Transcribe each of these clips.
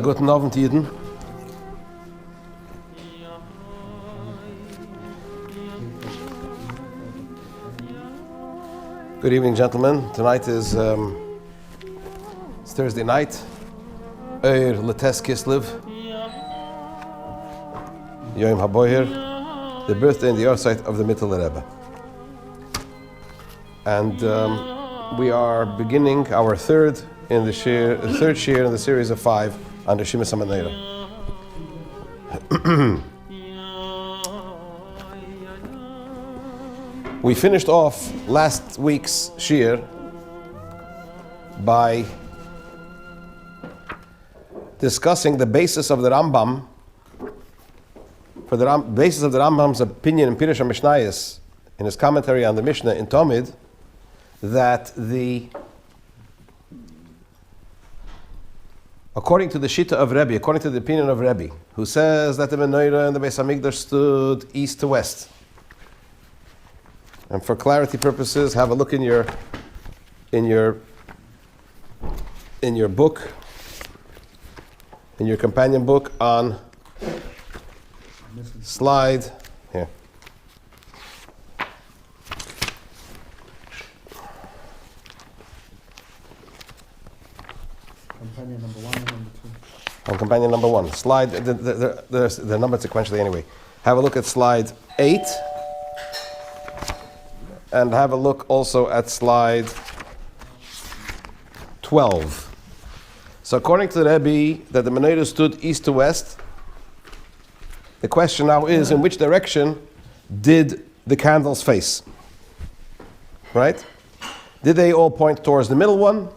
Guten Abend, Jeden. Good evening, gentlemen. Tonight is it's Thursday night. Lates Kislev, Yom HaBoyer, the birthday and the yahrzeit of the Mittel Rebbe. And we are beginning our third shiur in the series of 5 on Reshimas Hamenorah. We finished off last week's shiur by discussing the basis of the Rambam, basis of the Rambam's opinion in Pirush HaMishnayos, in his commentary on the Mishnah in Tomid, that according to the Shita of Rebbe, according to the opinion of Rebbe, who says that the Hamenorah and the Beis Hamikdash stood east to west. And for clarity purposes, have a look in your book, in your companion book on slide here. Companion number 1 and number 2. On companion number 1. Slide, they're numbered sequentially anyway. Have a look at slide 8. And have a look also at slide 12. So according to the Rebbe, that the Hamenorah stood east to west, the question now is, in which direction did the candles face? Right? Did they all point towards the middle one?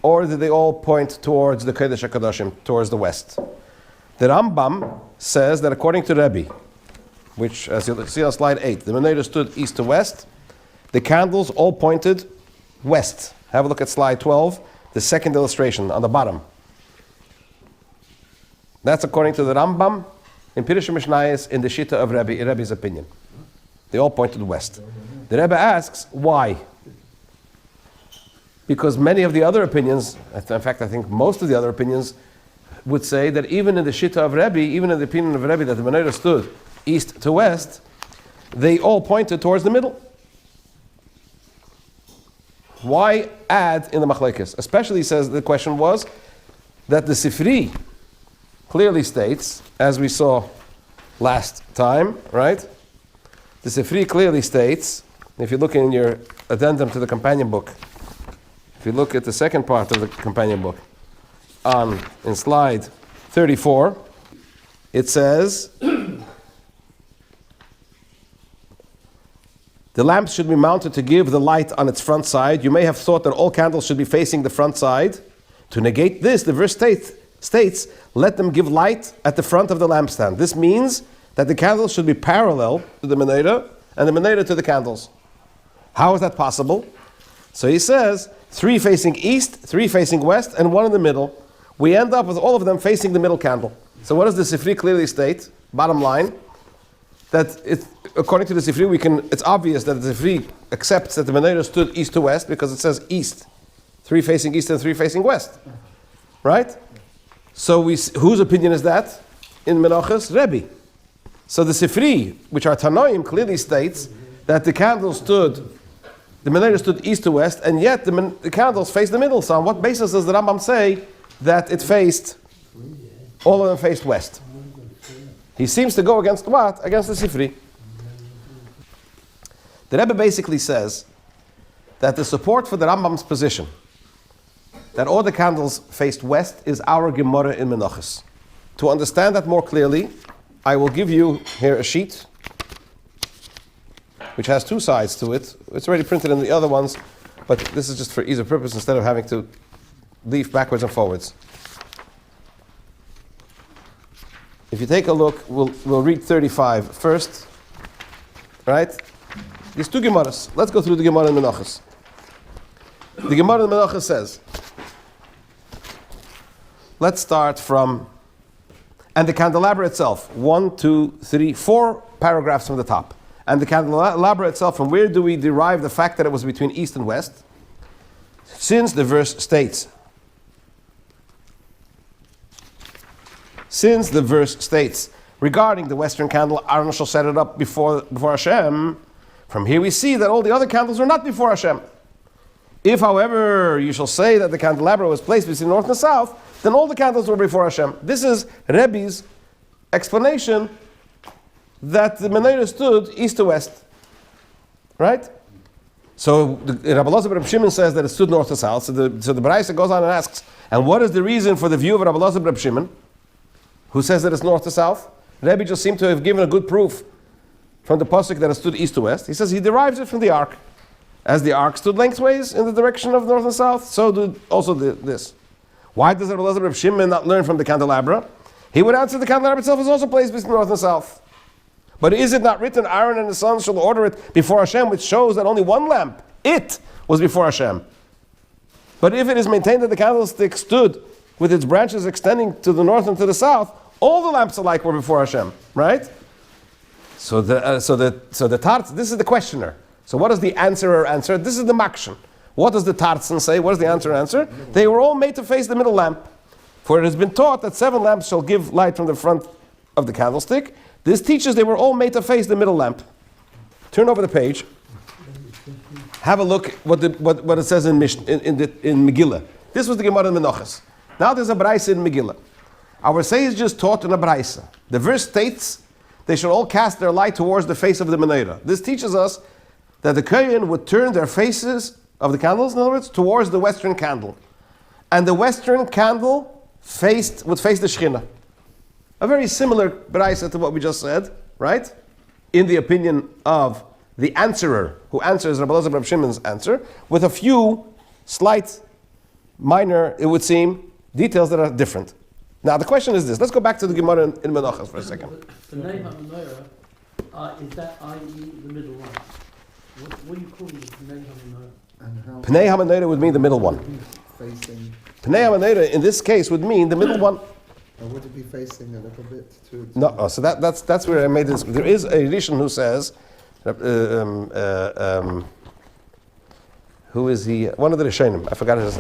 Or did they all point towards the Kodesh HaKadoshim, towards the west? The Rambam says that according to Rebbe, which as you'll see on slide 8, the Hamenorah stood east to west, the candles all pointed west. Have a look at slide 12, the second illustration on the bottom. That's according to the Rambam in Pirush HaMishnayos in the Shita of Rebbe's opinion. They all pointed west. The Rebbe asks, why? Because many of the other opinions, in fact I think most of the other opinions, would say that even in the Shita of Rebbe, even in the opinion of Rebbe that the Hamenorah stood east to west, they all pointed towards the middle. Why add in the machlekes? Especially, says the question was that the Sifri clearly states, as we saw last time, right? The Sifri clearly states, if you look in your addendum to the companion book, if you look at the second part of the companion book, in slide 34, it says, the lamps should be mounted to give the light on its front side. You may have thought that all candles should be facing the front side. To negate this, the verse states, let them give light at the front of the lampstand. This means that the candles should be parallel to the Hamenorah and the Hamenorah to the candles. How is that possible? So he says, 3 facing east, 3 facing west, and 1 in the middle. We end up with all of them facing the middle candle. So what does the Sifri clearly state? Bottom line, that according to the Sifri, it's obvious that the Sifri accepts that the Hamenorah stood east to west because it says east. 3 facing east and 3 facing west. Right? So whose opinion is that? In Menachos, Rebbe. So the Sifri, which are Tanoim, clearly states that the Hamenorah stood east to west, and yet the candles face the middle. So on what basis does the Rambam say that it faced, all of them faced west? He seems to go against what? Against the Sifri. The Rebbe basically says that the support for the Rambam's position, that all the candles faced west, is our Gemara in Menachos. To understand that more clearly, I will give you here a sheet which has 2 sides to it. It's already printed in the other ones, but this is just for ease of purpose instead of having to leaf backwards and forwards. if you take a look, we'll read 35 first, right? These two Gemaras. Let's go through the Gemara in Menachos. The Gemara in Menachos says, let's start from, and the candelabra itself, 1, 2, 3, 4 paragraphs from the top. And the candelabra itself, from where do we derive the fact that it was between east and west? Since the verse states, regarding the western candle, Aaron shall set it up before Hashem. From here we see that all the other candles are not before Hashem. If, however, you shall say that the candelabra was placed between north and south, then all the candles were before Hashem. This is Rebbe's explanation that the menorah stood east to west. Right? So Rabbi Elazar Reb Shimon says that it stood north to south. So the Baraisa goes on and asks, and what is the reason for the view of Rabbi Elazar Reb Shimon, who says that it's north to south? Rebbe just seemed to have given a good proof from the pasuk that it stood east to west. He says he derives it from the ark. As the ark stood lengthways in the direction of north and south, so do also this. Why does Rabbi Elazar Reb Shimon not learn from the candelabra? He would answer the candelabra itself is also placed between north and south. But is it not written, Aaron and his sons shall order it before Hashem, which shows that only one lamp, it, was before Hashem. But if it is maintained that the candlestick stood with its branches extending to the north and to the south, all the lamps alike were before Hashem, right? So the Tarz, this is the questioner. So what does the answerer answer? This is the Makshan. What does the Tarzan say? What does the answer answer? They were all made to face the middle lamp. For it has been taught that 7 lamps shall give light from the front of the candlestick. This teaches they were all made to face the middle lamp. Turn over the page. Have a look what it says in Megillah. This was the Gemara in Menachos. Now there's a Braisa in Megillah. Our sages taught in a Braisa. The verse states they should all cast their light towards the face of the menorah. This teaches us that the Kohen would turn their faces of the candles, in other words, towards the western candle. And the western candle would face the Shekhinah. A very similar Braisa to what we just said, right? In the opinion of the answerer, who answers Rabbi Elazar Reb Shimon's answer, with a few slight, minor, it would seem, details that are different. Now the question is this. Let's go back to the Gemara in Menachos for a second. The name Hamenorah, is that i.e. the middle one? What do you call it? Pnei Hamenorah? Pnei Hamenorah would mean the middle one. Facing. Pnei Hamenorah in this case would mean the middle one. Or would it be facing a little bit to? No, so that's where I made this. There is a Rishon who says, who is he? One of the Rishonim. I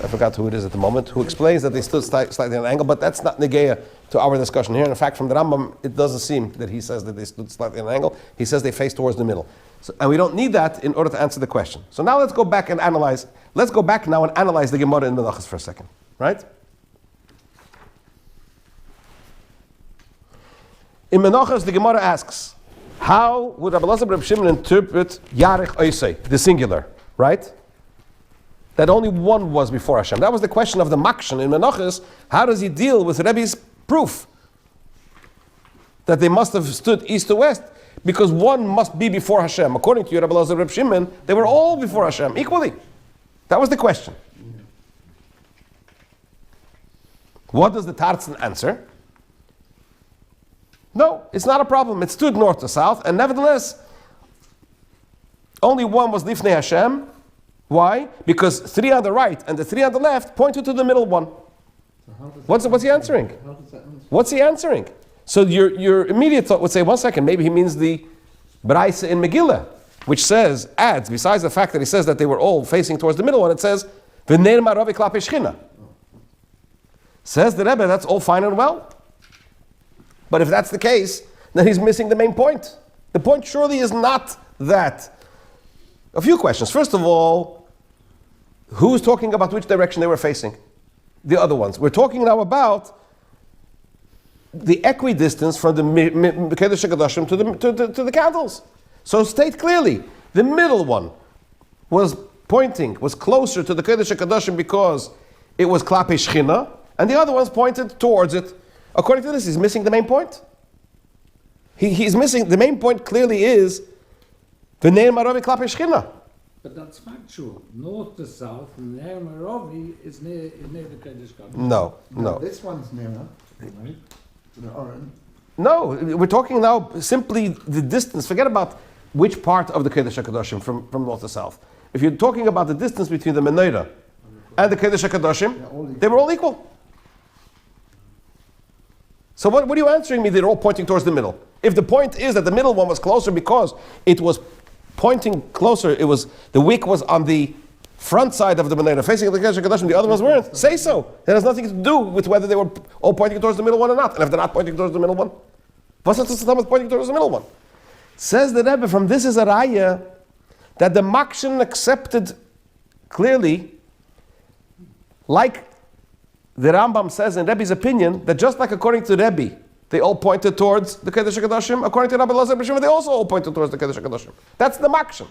forgot who it is at the moment. Who explains that they stood slightly at an angle, but that's not negeya to our discussion here. In fact, from the Rambam, it doesn't seem that he says that they stood slightly at an angle. He says they face towards the middle. So, and we don't need that in order to answer the question. So now let's go back and analyze. Let's go back now and analyze the Gemara in Menachos for a second, right? In Menachos, the Gemara asks, how would Rabbi Elazar Reb Shimon interpret Yarech Oisei, the singular, right? That only one was before Hashem. That was the question of the Makshan in Menachos. How does he deal with Rebbe's proof that they must have stood east to west? Because one must be before Hashem. According to Rabbi Elazar Reb Shimon, they were all before Hashem, equally. That was the question. What does the Tarzan answer? No, it's not a problem. It stood north to south, and nevertheless, only one was Lifnei Hashem. Why? Because 3 on the right and the 3 on the left pointed to the middle one. So What's he answering? How does that answer? What's he answering? So your immediate thought would say, 1 second, maybe he means the Braisa in Megillah, which adds, besides the fact that he says that they were all facing towards the middle one, it says, V'ner maravi klape Shechina. Says the Rebbe, that's all fine and well. But if that's the case, then he's missing the main point. The point surely is not that. A few questions. First of all, who's talking about which direction they were facing? The other ones. We're talking now about the equidistance from the Kodesh HaKadoshim to the candles. So state clearly, the middle one was closer to the Kodesh HaKadoshim because it was Klape Shechina, and the other ones pointed towards it. According to this, he's missing the main point. He's missing, the main point clearly is V'nei Maravi Klape Shechina. But that's factual. North to south, Ner Maravi is near the Kodesh HaKadoshim. No. This one's nearer, right? To the Oren. No, we're talking now simply the distance. Forget about which part of the Kodesh HaKadoshim from north to south. If you're talking about the distance between the Menorah and the Kodesh HaKadoshim, they were all equal. So what are you answering me? They're all pointing towards the middle. If the point is that the middle one was closer because it was pointing closer, the wick was on the front side of the Menorah facing the Kodesh HaKadoshim, the other ones weren't. Say so. It has nothing to do with whether they were all pointing towards the middle one or not. And if they're not pointing towards the middle one, what's the system pointing towards the middle one? Says the Rebbe, from this is a raya that the Makshin accepted clearly, like the Rambam says in Rebbe's opinion, that just like according to Rebbe, they all pointed towards the Kodesh HaKadoshim, according to Rabbi Elazar ben Shimon, they also all pointed towards the Kodesh HaKadoshim. That's the Makshin.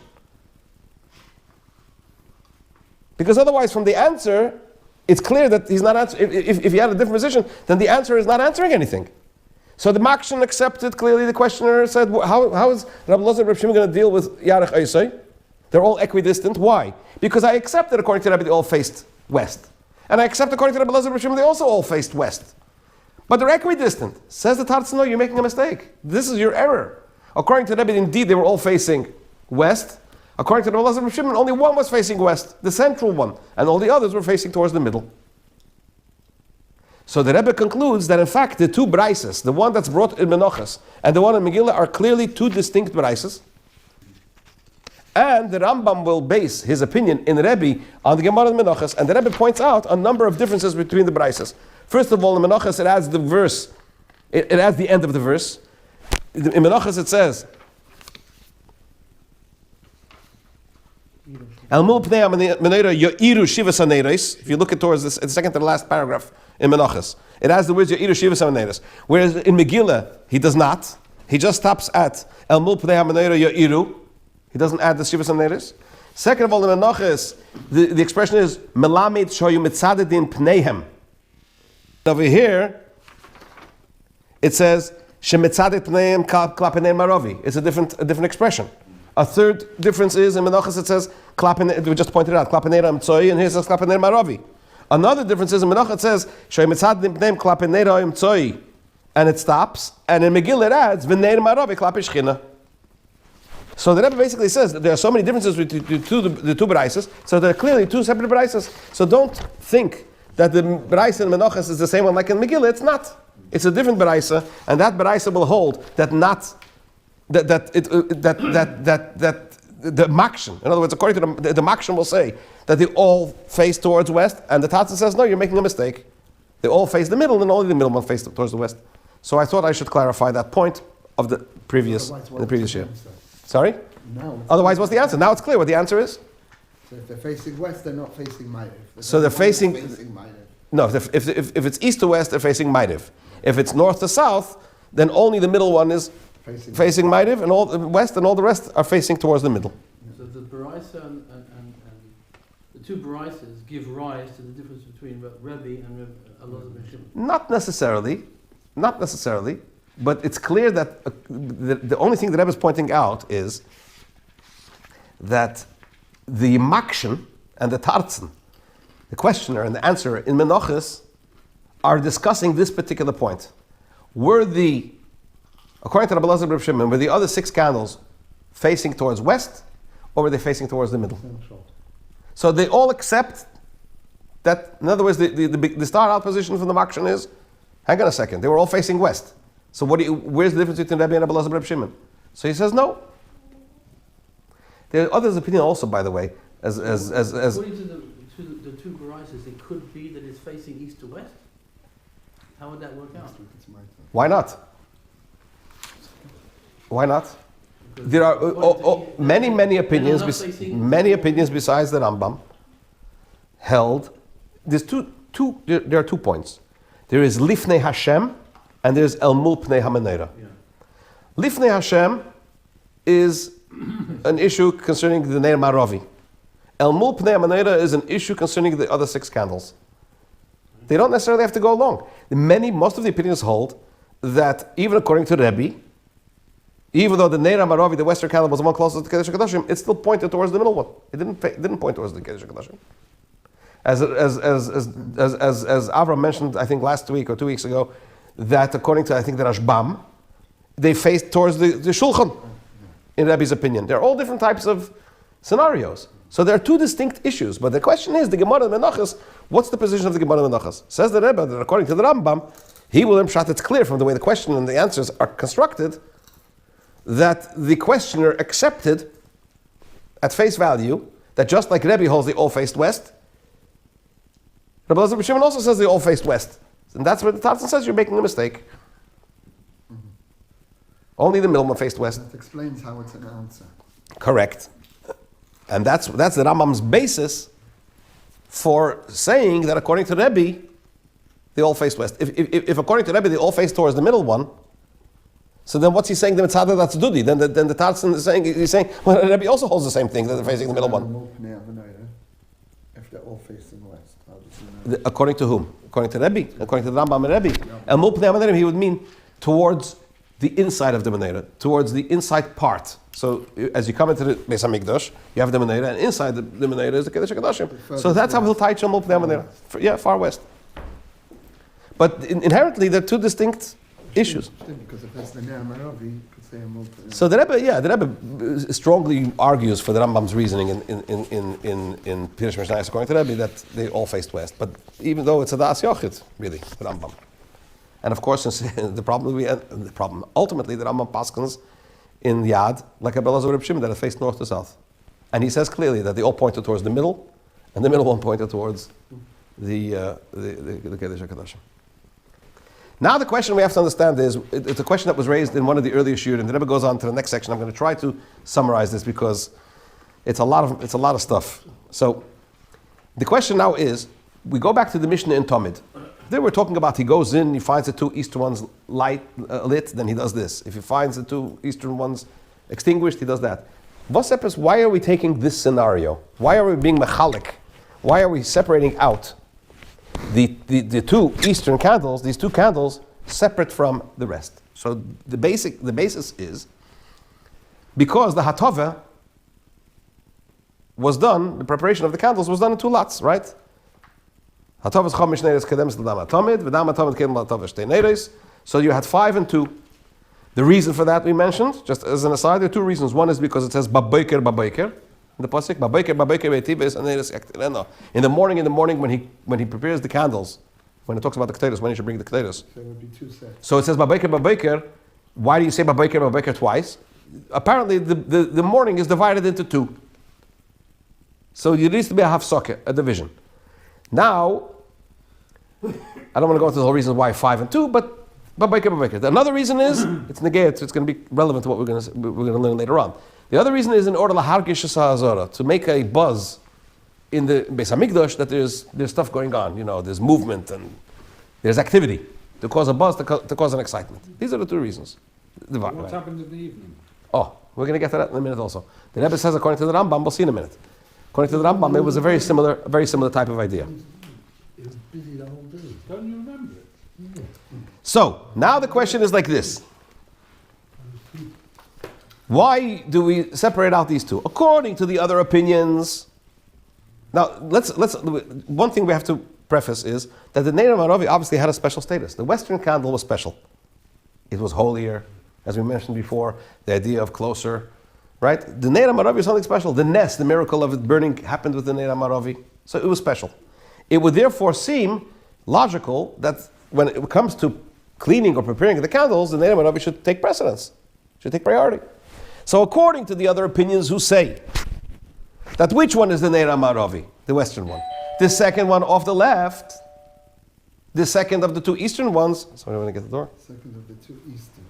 Because otherwise, from the answer, it's clear that he's not answering. If he had a different position, then the answer is not answering anything. So the Makshin accepted clearly. The questioner said, how is Rabbi Elazar ben Shimon going to deal with Yarech Eisai? They're all equidistant. Why? Because I accept that according to Rabbi, they all faced west. And I accept according to Rabbi Elazar ben Shimon, they also all faced west. But they're equidistant. Says the Tartz, no, you're making a mistake. This is your error. According to Rabbi, indeed, they were all facing west. According to Rabbi Elazar ben Shimon, only one was facing west, the central one. And all the others were facing towards the middle. So the Rebbe concludes that in fact the two braises, the one that's brought in Menachos and the one in Megillah, are clearly two distinct braises. And the Rambam will base his opinion in Rebbe on the Gemara in Menachos, and the Rebbe points out a number of differences between the braises. First of all, in Menachos it adds the verse, it adds the end of the verse. In Menachos it says, El mul pnei ha-menorah yo'iru shivas ha-neiros. If you look at towards this, the second to the last paragraph in Menachos, it has the words yo'iru shivas ha-neiros. Whereas in Megillah, he does not. He just stops at El mul pnei ha-menorah yo'iru. He doesn't add the shivas ha-neiros. Second of all, in Menachos, the expression is melamed shoyu mitzadedin pneihem. Over here, it says shemitzadet pneihem klapenei marovi. It's a different expression. A third difference is in Menachos it says we just pointed out klapenei mtzoi, and here it says klapenei marovi. Another difference is in Menachos it says shemitzadet pneihem klapenei mtzoi, and it stops. And in Megillah it adds v'nei marovi klape shchina. So the Rebbe basically says that there are so many differences between the two braises, so there are clearly two separate braises. So don't think that the braisa in Menachos is the same one like in Megillah. It's not. It's a different braisa, and that braisa will hold that the makshin. In other words, according to the makshin will say that they all face towards west, and the Tatzah says no, you're making a mistake. They all face the middle, and only the middle one face towards the west. So I thought I should clarify that point of the previous year. Sorry? No. Otherwise, what's the answer? Now it's clear what the answer is. So if they're facing west, they're not facing Ma'ariv. So they're facing Ma'ariv. No, if it's east to west, they're facing Ma'ariv. If it's north to south, then only the middle one is facing Ma'ariv, and all the west and all the rest are facing towards the middle. So the Baraisa and the two Baraisas give rise to the difference between Rebbe and Elazar ben Shimon. Not necessarily, but it's clear that the only thing the Rebbe is pointing out is that the Makshin and the Tartzen, the questioner and the answerer in Menachos, are discussing this particular point. According to Rabbi Elazar ben Shimon, were the other 6 candles facing towards west, or were they facing towards the middle? So they all accept that. In other words, the start out position from the Makshin is, hang on a second, they were all facing west. So where's the difference between Rabbi and Rabbi Elazar ben Shimon? So he says no. There are others' opinion also, by the way, as according to the two Baraisas, it could be that it's facing east to west. How would that work out? Why not? Why not? There are many opinions. Many opinions besides the Rambam held. There are 2 points. There is Lifnei Hashem, and there is El Mul Pnei HaMenorah. Yeah. Lifnei Hashem is an issue concerning the Neir Maravi. El Mul Pnei HaMenorah is an issue concerning the other 6 candles. They don't necessarily have to go along. Most of the opinions hold that even according to Rebbe, even though the Neir Maravi, the western candle, was the one closest to Kodesh HaKadoshim, it still pointed towards the middle one. It didn't point towards the Kodesh HaKadoshim. As Avram mentioned, I think last week or 2 weeks ago, that according to, I think, the Rashbam, they face towards the shulchan, in Rebbe's opinion. They're all different types of scenarios. So there are two distinct issues. But the question is, the Gemara Menachos, what's the position of the Gemara Menachos? Says the Rebbe that according to the Rambam, he will impshat, it's clear from the way the question and the answers are constructed, that the questioner accepted at face value that just like Rebbe holds they all faced west, Rabbi Elazar B'Shimon also says they all faced west. And that's where the Tarzan says you're making a mistake. Only the middleman faced west. That explains how it's an answer. Correct. And that's the Rambam's basis for saying that according to Rebbe, they all faced west. If according to Rebbe, they all faced towards the middle one, so then what's he saying? The mitzvah that's dudi. Then the Tarzan is saying, he's saying, well, Rebbe also holds the same thing, that they're facing the middle one. If they're all facing west, how does he know? According to whom? According to Rebbe. According to the Rambam and Rebbe. And Mulpnei Hamenorah, he would mean towards the inside of the menorah, towards the inside part. So as you come into the Beis Hamikdash, you have the menorah, and inside the menorah is the Kedesh HaKadoshim. So that's how he'll tie Mulpnei Hamenorah. Yeah, far west. But inherently, they're two distinct issues. Because if that's the Ner Maravi, you could say a Mulpnei. So the Rebbe strongly argues for the Rambam's reasoning in Pirush Mishnayos according to the Rebbe that they all faced west. But even though it's a Das Yochid, really, the Rambam. And of course, since the problem, ultimately the Rambam paskins in Yad, like Rabbi Elazar B'Shimon, that it faced north to south. And he says clearly that they all pointed towards the middle, and the middle one pointed towards the Kedesh HaKadoshim. Now the question we have to understand is, it's a question that was raised in one of the earlier shiur, and the Rebbe goes on to the next section. I'm going to try to summarize this because it's a lot of stuff. So the question now is, we go back to the Mishnah in Tomid. They were talking about he goes in, he finds the two eastern ones lit, then he does this. If he finds the two eastern ones extinguished, he does that. Why are we taking this scenario? Why are we being mechalik? Why are we separating out the two eastern candles, these two candles, separate from the rest? So the basis is because the hatova was done, the preparation of the candles was done in two lots, right? So you had 5 and 2. The reason for that we mentioned, just as an aside, there are two reasons. One is because it says babayker in the pasuk, in the morning when he prepares the candles, when it talks about the keteiros, when he should bring the keteiros. So it would be 2 sets. So it says babayker. Why do you say babayker twice? Apparently the morning is divided into 2. So there needs to be a hafsaka, a division. Now, I don't want to go into the whole reason why 5 and 2, but babayker. Another reason is it's negayat, so it's going to be relevant to what we're going to learn later on. The other reason is in order to make a buzz in the Beis Hamikdash that there's stuff going on. There's movement and there's activity to cause a buzz, to cause an excitement. These are the two reasons. What happened in the evening? Oh, we're going to get to that in a minute also. The Rebbe says according to the Rambam, we'll see in a minute. According to the Rambam, it was a very similar type of idea. It was busy the whole day. Don't you remember it? Yeah. So, now the question is like this. Why do we separate out these two? According to the other opinions. Now, let's one thing we have to preface is that the Ner Maravi obviously had a special status. The Western candle was special. It was holier, as we mentioned before, the idea of closer. Right? The Ner Maravi is something special. The Nes, the miracle of it burning, happened with the Ner Maravi. So it was special. It would therefore seem logical that when it comes to cleaning or preparing the candles, the Ner Maravi should take precedence, should take priority. So according to the other opinions who say that which one is the Ner Maravi, the Western one? The second one off the left, the second of the two Eastern ones. Sorry, when I get the door. Second of the two Eastern.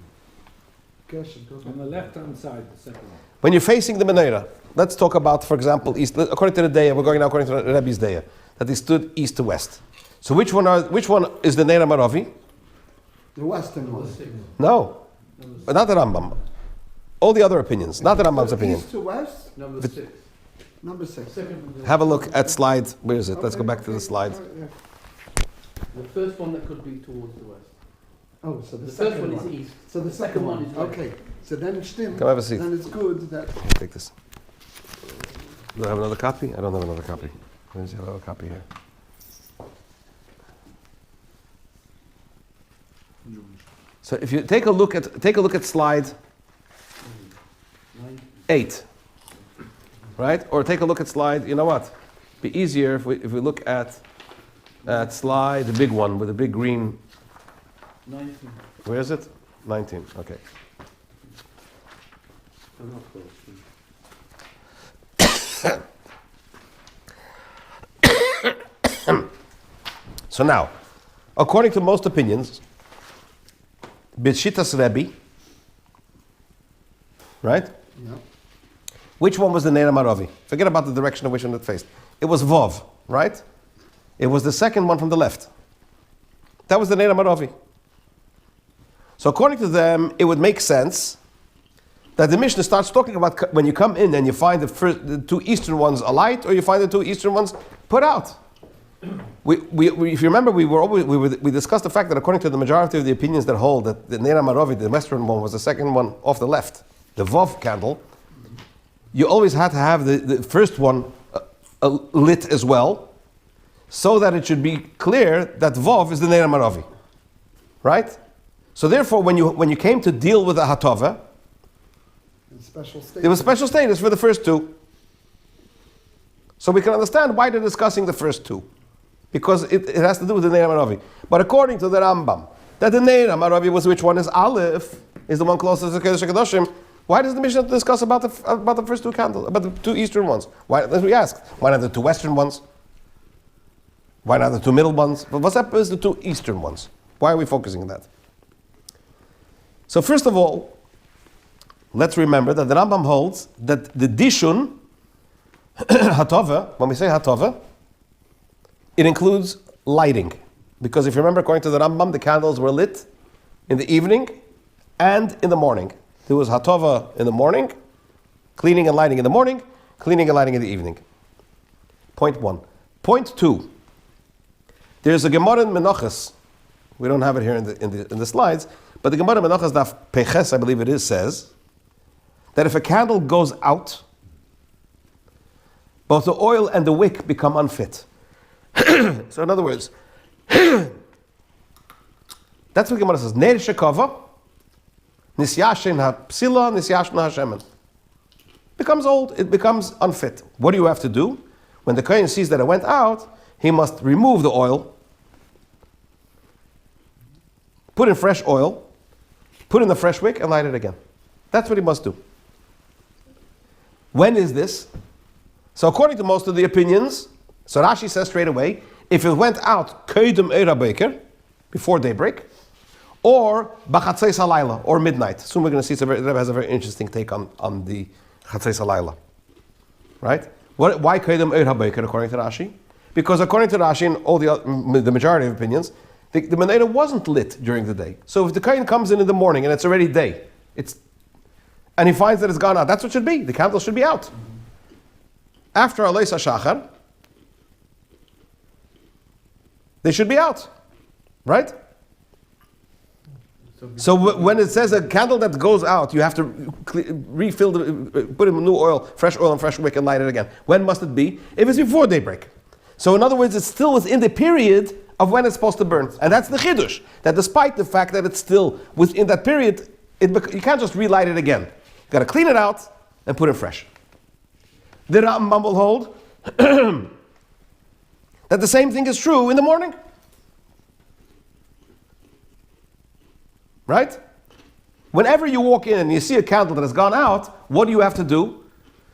On the left-hand side, the second one. When you're facing the menorah, let's talk about, for example, east. According to the Deya, we're going now according to the Rebbe's Deya, that they stood east to west. So which one is the Ner Maravi? The Western one. No, but not the Rambam. All the other opinions, not the Rambam's opinion. East to west? Number 6. Number 6. Have a look at slide. Where is it? Let's go back to the slide. The first one that could be towards the west. Oh, so The first one is east. So the second one is west. Okay, so then it's stimmt. Come have a seat. Then it's good that... Take this. Do I have another copy? I don't have another copy. There's a little copy here. So if you take a look at slide 8, right? Or take a look at slide. You know what? Be easier if we look at slide, the big one with the big green. 19. Where is it? 19. Okay. I'm not close. So now, according to most opinions, B'shitas Rebbe, right? Yeah. Which one was the Neira Maravi? Forget about the direction of which one it faced. It was Vov, right? It was the second one from the left. That was the Neira Maravi. So according to them, it would make sense that the Mishnah starts talking about when you come in and you find the two eastern ones alight, or you find the two eastern ones put out. If you remember, we discussed the fact that according to the majority of the opinions that hold that the Neira Maravi, the western one, was the second one off the left, the Vov candle, you always had to have the first one lit as well, so that it should be clear that Vov is the Neira Maravi, right? So therefore, when you came to deal with the Hatova, there was special status for the first two. So we can understand why they're discussing the first two, because it has to do with the Neira Maravi. But according to the Rambam, that the Neira Maravi was which one is Aleph, is the one closest to Kedesh HaKadoshim. Why does the Mishnah discuss about the first two candles, about the two eastern ones? Why? We ask, why not the two western ones? Why not the two middle ones? But what's up with the two eastern ones? Why are we focusing on that? So first of all, let's remember that the Rambam holds that the Dishun, Hatova, when we say Hatova, it includes lighting. Because if you remember, according to the Rambam, the candles were lit in the evening and in the morning. There was Hatova in the morning, cleaning and lighting in the morning, cleaning and lighting in the evening. Point 1. Point 2. There's a Gemara in Menachos. We don't have it here in the slides, but the Gemara in Menachos Daf Peches, I believe it is, says that if a candle goes out, both the oil and the wick become unfit. So in other words, that's what Gemara says. Ner shekava, nisyashin ha-psila, nisyashin ha-shemen. Becomes old, it becomes unfit. What do you have to do? When the kohen sees that it went out, he must remove the oil, put in fresh oil, put in the fresh wick, and light it again. That's what he must do. When is this? So according to most of the opinions, so Rashi says straight away, if it went out koydem eira beker, before daybreak, or b'chatzeis halayla, or midnight. Soon we're going to see the Rebbe has a very interesting take on the chatzeis halayla. Right? Why koydem eira beker according to Rashi? Because according to Rashi and all the majority of opinions, the menorah wasn't lit during the day. So if the kohen comes in the morning and it's already day, and he finds that it's gone out, that's what it should be. The candle should be out. After Aleis HaShachar, they should be out. Right? So when it says a candle that goes out, you have to refill, put in new oil, fresh oil and fresh wick and light it again. When must it be? If it's before daybreak. So in other words, it's still within the period of when it's supposed to burn. And that's the Chidush. That despite the fact that it's still within that period, you can't just relight it again. You've got to clean it out and put it fresh. The Rambam will hold that the same thing is true in the morning. Right? Whenever you walk in and you see a candle that has gone out, what do you have to do?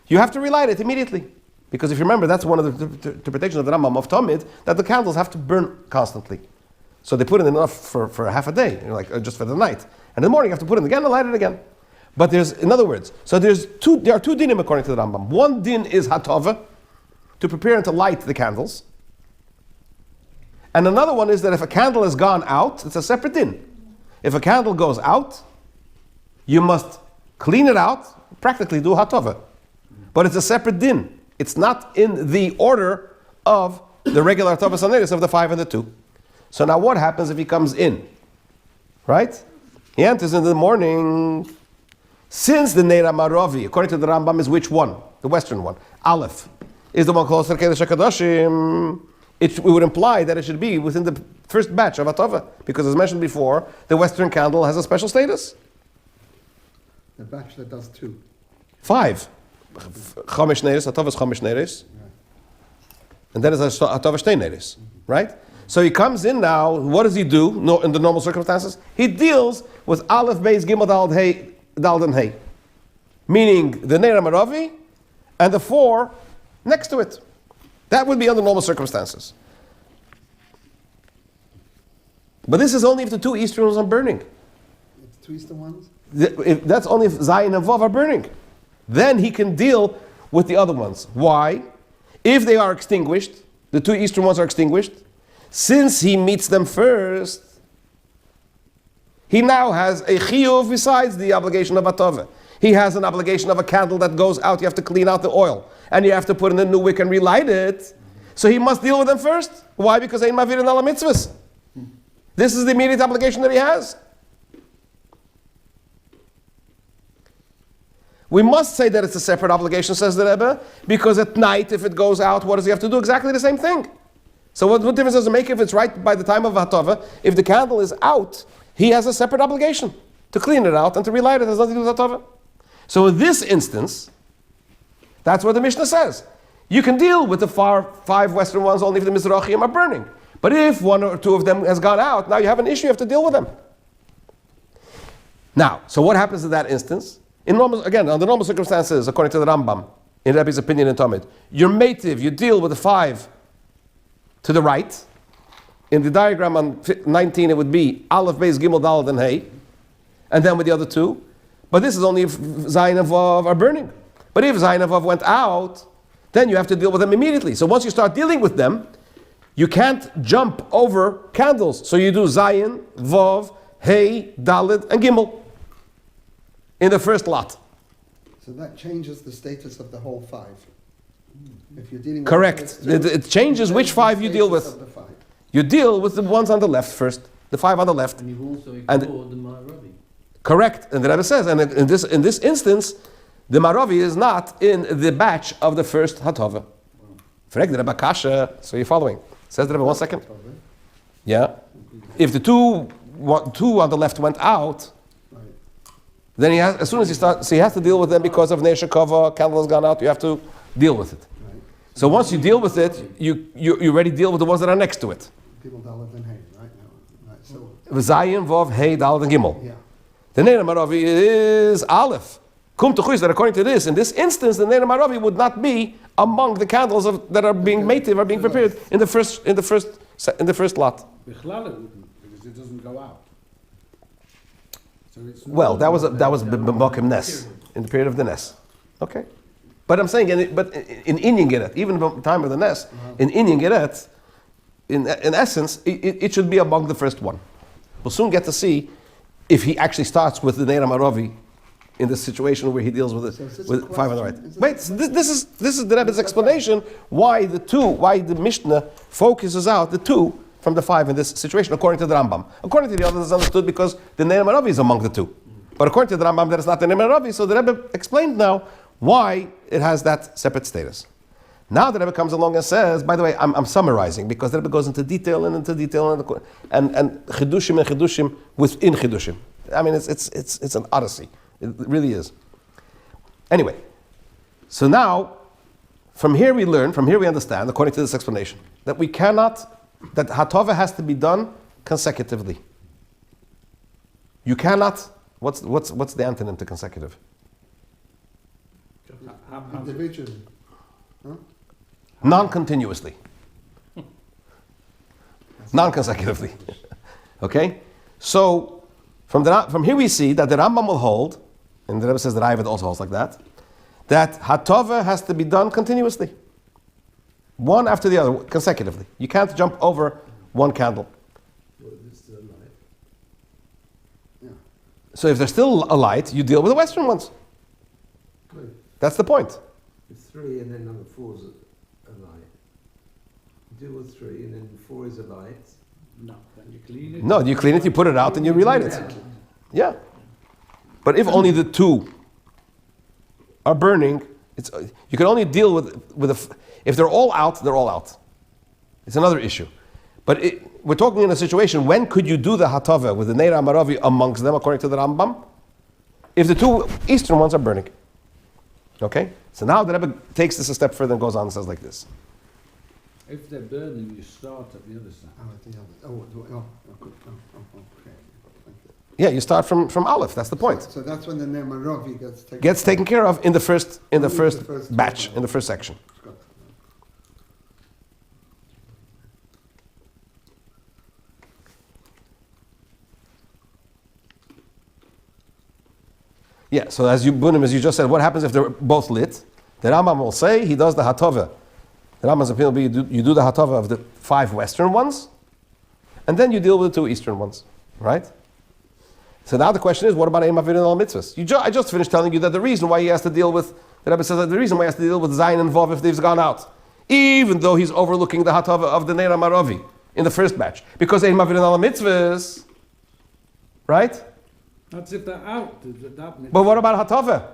You have to relight it immediately. Because if you remember, that's one of the interpretations of the Rambam of Tamid, that the candles have to burn constantly. So they put in enough for half a day, just for the night. And in the morning you have to put in again and light it again. But in other words, so there are two dinim according to the Rambam. One din is hatova, to prepare and to light the candles. And another one is that if a candle has gone out, it's a separate din. If a candle goes out, you must clean it out, practically do hatova. But it's a separate din. It's not in the order of the regular hatova saneris of the 5 and the 2. So now what happens if he comes in? Right? He enters in the morning. Since the Neira Maravi, according to the Rambam, is which one? The western one. Aleph is the one closer to Kedesh HaKadoshim. It would imply that it should be within the first batch of Hatova. Because as mentioned before, the Western candle has a special status. The batch that does 2. 5. Chamish Neres, Hatova is Chamish Neres. And then it's Hatova Shtei Neres. Right? So he comes in now, what does he do in the normal circumstances? He deals with Aleph, Beis, Gimel, Daled, Hey, Daled, and Hey. Meaning the Ner Maravi and the 4 next to it. That would be under normal circumstances. But this is only if the 2 eastern ones are burning. It's 2 eastern ones? That's only if Zayin and Vav are burning. Then he can deal with the other ones. Why? If they are extinguished, the 2 eastern ones are extinguished, since he meets them first, he now has a chiyuv besides the obligation of Hatova. He has an obligation of a candle that goes out, you have to clean out the oil, and you have to put in a new wick and relight it. So he must deal with them first. Why? Because ein mavir in ala mitzvahs. This is the immediate obligation that he has. We must say that it's a separate obligation, says the Rebbe, because at night, if it goes out, what does he have to do? Exactly the same thing. So what difference does it make if it's right by the time of Hatova? If the candle is out, he has a separate obligation to clean it out and to relight it. It has nothing to do with Hatova. So in this instance, that's what the Mishnah says. You can deal with the 5 Western ones only if the Mizrachim are burning. But if 1 or 2 of them has gone out, now you have an issue, you have to deal with them. Now, so what happens in that instance? Under normal circumstances, according to the Rambam, in Rebbe's opinion in Talmud, you're mativ, you deal with the 5 to the right. In the diagram on 19, it would be Aleph, Beis, Gimel, Daled, and Hey. And then with the other 2. But this is only if Zayin and Vav are burning. But if Zayin and Vav went out, then you have to deal with them immediately. So once you start dealing with them, you can't jump over candles. So you do Zayin, Vav, Hey, Daled, and Gimel in the first lot. So that changes the status of the whole 5. If you're dealing with Correct. It changes which 5 you deal with. You deal with the ones on the left first, the 5 on the left. And you've also ignored the Maravi. Correct. And the Rebbe says, and in this instance, the Maravi is not in the batch of the first Hatova. Frek the Rebbe Kasha, so you're following. Says the Rebbe, 1 second. Yeah. If the two on the left went out, then he has, as soon as he starts, so he has to deal with them because of Ner Shekova, candle has gone out, you have to deal with it. So once you deal with it, you already deal with the ones that are next to it. People Daled and Hey, right now. Right, so Zayin, Vav, Hey, Daled, and Gimel. yeah. The Ner Maravi is Aleph. Kum Tuchus, that according to this, in this instance, the Ner Maravi would not be among the candles that are being mative, are being prepared in the first lot. Bichlal it wouldn't, because it doesn't go out. So it's Well, that was B'Mokim Nes, in the period of the Nes. Okay. But I'm saying, in Inyan Geret, even at the time of the Nes, in Inyan Geret, in essence, it should be among the first one. We'll soon get to see if he actually starts with the Ner Maravi in the situation where he deals with it with 5 on the right. Wait, this is the Rebbe's explanation why the Mishnah focuses out the 2 from the 5 in this situation, according to the Rambam. According to the others, it's understood because the Ner Maravi is among the 2. But according to the Rambam, that is not the Ner Maravi, so the Rebbe explained now why it has that separate status. Now the Rebbe comes along and says, by the way, I'm summarizing, because the Rebbe goes into detail and chidushim within chidushim. I mean, it's an odyssey. It really is. Anyway, so now, from here we understand, according to this explanation, that that Hatova has to be done consecutively. You cannot, what's the antonym to consecutive? Individually. Huh? Non-continuously. Non-consecutively. Okay? So, from here we see that the Rambam will hold, and the Rebbe says that Raavad also holds like that Hatova has to be done continuously. One after the other, consecutively. You can't jump over one candle. Yeah. So if there's still a light, you deal with the Western ones. Good. That's the point. It's 3 and then number 4 is a light. You deal with 3 and then 4 is a light. No, then you clean it. No, you clean it, you put it out, and you relight it. Yeah. But if only the 2 are burning, you can only deal with if they're all out, they're all out. It's another issue. But we're talking in a situation, when could you do the hatava with the Neir Amaravi amongst them, according to the Rambam? If the two eastern ones are burning. Okay? So now the Rebbe takes this a step further and goes on and says like this. If they're burning, you start at the other side. Okay. Yeah, you start from Aleph, that's the point. So that's when the Nemarovi Gets taken care of in the first first batch, in the first section. Yeah, so as you just said, what happens if they're both lit? The Rambam will say he does the hatava. The Rambam's opinion will be you do the hatava of the 5 western ones, and then you deal with the 2 eastern ones, right? So now the question is, what about Eim Avir and Al Mitzvahs? I just finished telling you that the reason why he has to deal with, the Rebbe says that the reason why he has to deal with Zayin and Vav if they've gone out, even though he's overlooking the hatava of the Neir Amaravi in the first batch, because Eim Avir and Al Mitzvahs, right? That's if they're out. But what about hatava?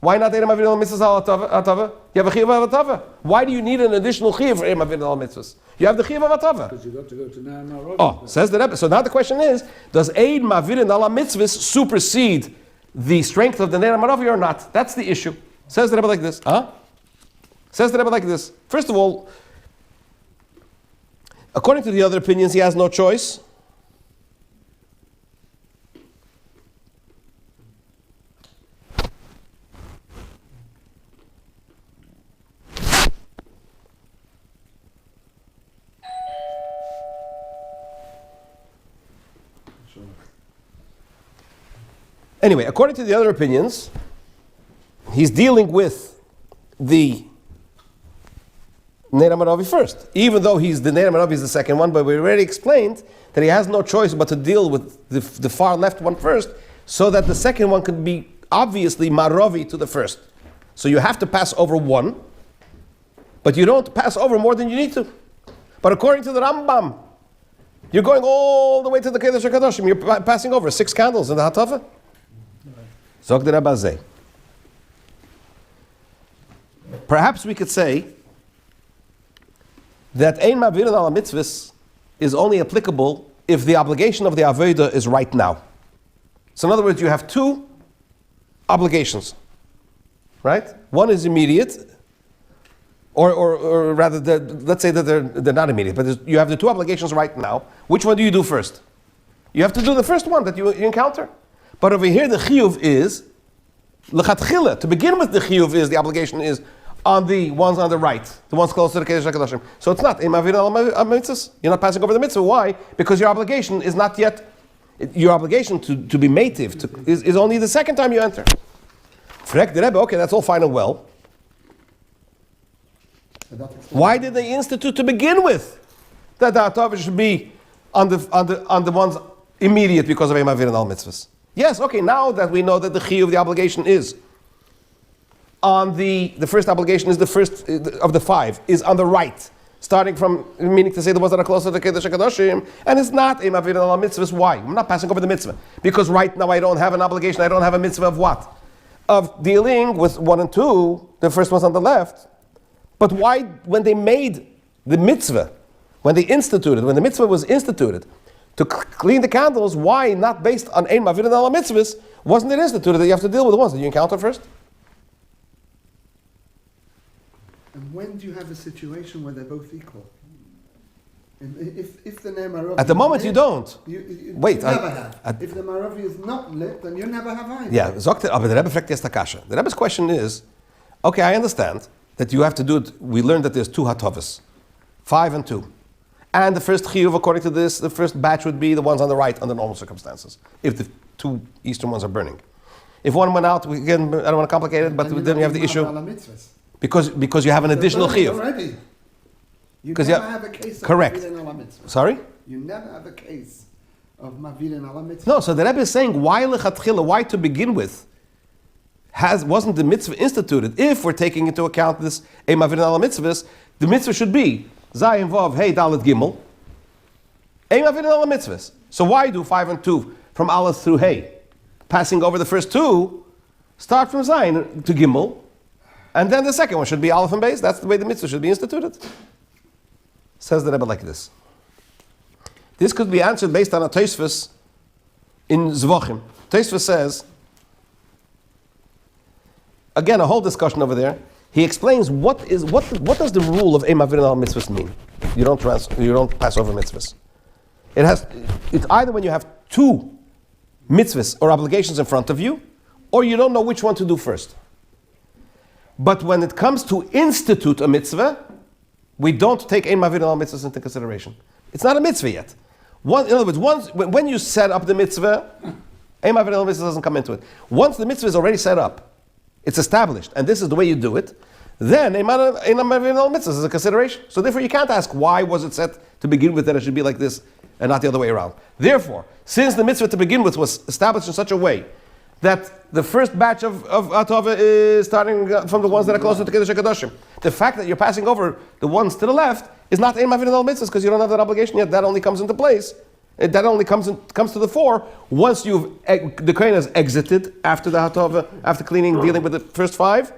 Why not Eim Avir and Al Mitzvahs al hatava? You have a chiyuv of hatava. Why do you need an additional chiyuv for Eim Avir and Al Mitzvahs? You have the chiyuv of hatava. Because you've got to go to Nehemiah. Oh, says the Rebbe. So now the question is, does Eid Mavir and Ala Mitzvahs supersede the strength of the Neir Amaravi or not? That's the issue. Says the Rebbe like this. Says the Rebbe like this. First of all, according to the other opinions, he has no choice. Anyway, according to the other opinions, he's dealing with the Neir Amaravi first. Even though the Neir Amaravi is the second one, but we already explained that he has no choice but to deal with the far left one first, so that the second one could be obviously Maravi to the first. So you have to pass over one, but you don't pass over more than you need to. But according to the Rambam, you're going all the way to the Kedesh HaKadoshim. You're passing over 6 candles in the Hatava. Zog the Rebbe Azeh. Perhaps we could say that Ein Mavir and Ala Mitzvahs is only applicable if the obligation of the Avodah is right now. So in other words, you have 2 obligations, right? One is immediate, or rather, let's say that they're not immediate, but you have the 2 obligations right now. Which one do you do first? You have to do the first one that you encounter. But over here, the chiyuv is lechatchila. To begin with, the chiyuv is the obligation is on the ones on the right, the ones close to the Kedesh HaKadoshim. So it's not Eim Avir al Mitzvahs. You're not passing over the mitzvah. Why? Because your obligation is not yet. Your obligation to be mativ is only the second time you enter. Frek the Rebbe. Okay, that's all fine and well. Why did they institute to begin with that the hatava should be on the ones immediate because of Eim Avir and Al Mitzvahs? Yes, okay, now that we know that the chiyuv of the obligation is on the first obligation is the first of the 5, is on the right, starting from, meaning to say the ones that are closer to the Kedesh HaKadoshim, and it's not Eim Avir and Al Mitzvahs. Why? I'm not passing over the mitzvah. Because right now I don't have an obligation, I don't have a mitzvah of what? Of dealing with 1 and 2, the first one's on the left. But why, when they made the mitzvah, when the mitzvah was instituted, to clean the candles, why not based on Ein Mavir and Ala Mitzvahs? Wasn't it instituted that you have to deal with the ones that you encounter first? And when do you have a situation where they're both equal? And if the Nemarovi at the moment you don't. Wait. You never have. If the Maravi is not lit, then you never have either. Yeah, but the Rebbe fragt jetzt Akasha. The Rebbe's question is, okay, I understand that you have to do it. We learned that there's 2 hatavas, 5 and 2. And the first chiyuv, according to this, the first batch would be the ones on the right under normal circumstances, if the 2 eastern ones are burning. If one went out, I don't want to complicate it, but then you have the issue. Because you have an additional chiyuv. Already. You never have a case of correct. Mavir and Ala Mitzvah. Sorry? You never have a case of Mavir and Ala Mitzvah. No, so the Rebbe is saying, why lechatchila, why to begin with, wasn't the mitzvah instituted? If we're taking into account this Eim Mavir and Ala Mitzvahs, the mitzvah should be Zayin Vav Hey Dalet Gimel Eim Mavir and Ala Mitzvahs. So why do 5 and 2 from Aleph through Hey? Passing over the first 2, start from Zayin to Gimel, and then the second one should be Aleph and Beis. That's the way the mitzvah should be instituted. Says the Rebbe like this. This could be answered based on a Tosfos in Zvachim. Tosfos says, again, a whole discussion over there. He explains what does the rule of Eim Avirin al mitzvahs mean? You don't pass over mitzvahs. It's either when you have two mitzvahs or obligations in front of you, or you don't know which one to do first. But when it comes to institute a mitzvah, we don't take Eim Avirin al mitzvahs into consideration. It's not a mitzvah yet. In other words, when you set up the mitzvah, Eim Avirin al mitzvah doesn't come into it. Once the mitzvah is already set up, it's established, and this is the way you do it, then Eim Avirin al mitzvah is a consideration. So therefore you can't ask why was it set to begin with that it should be like this and not the other way around. Therefore, since the mitzvah to begin with was established in such a way that the first batch of Atova is starting from the ones that are closer to Kiddush HaKadoshim, the fact that you're passing over the ones to the left is not Eim Avirin al mitzvahs because you don't have that obligation yet. That only comes into place. That only comes to the fore once the Kohen has exited after the Hatova, after cleaning, dealing with the first five,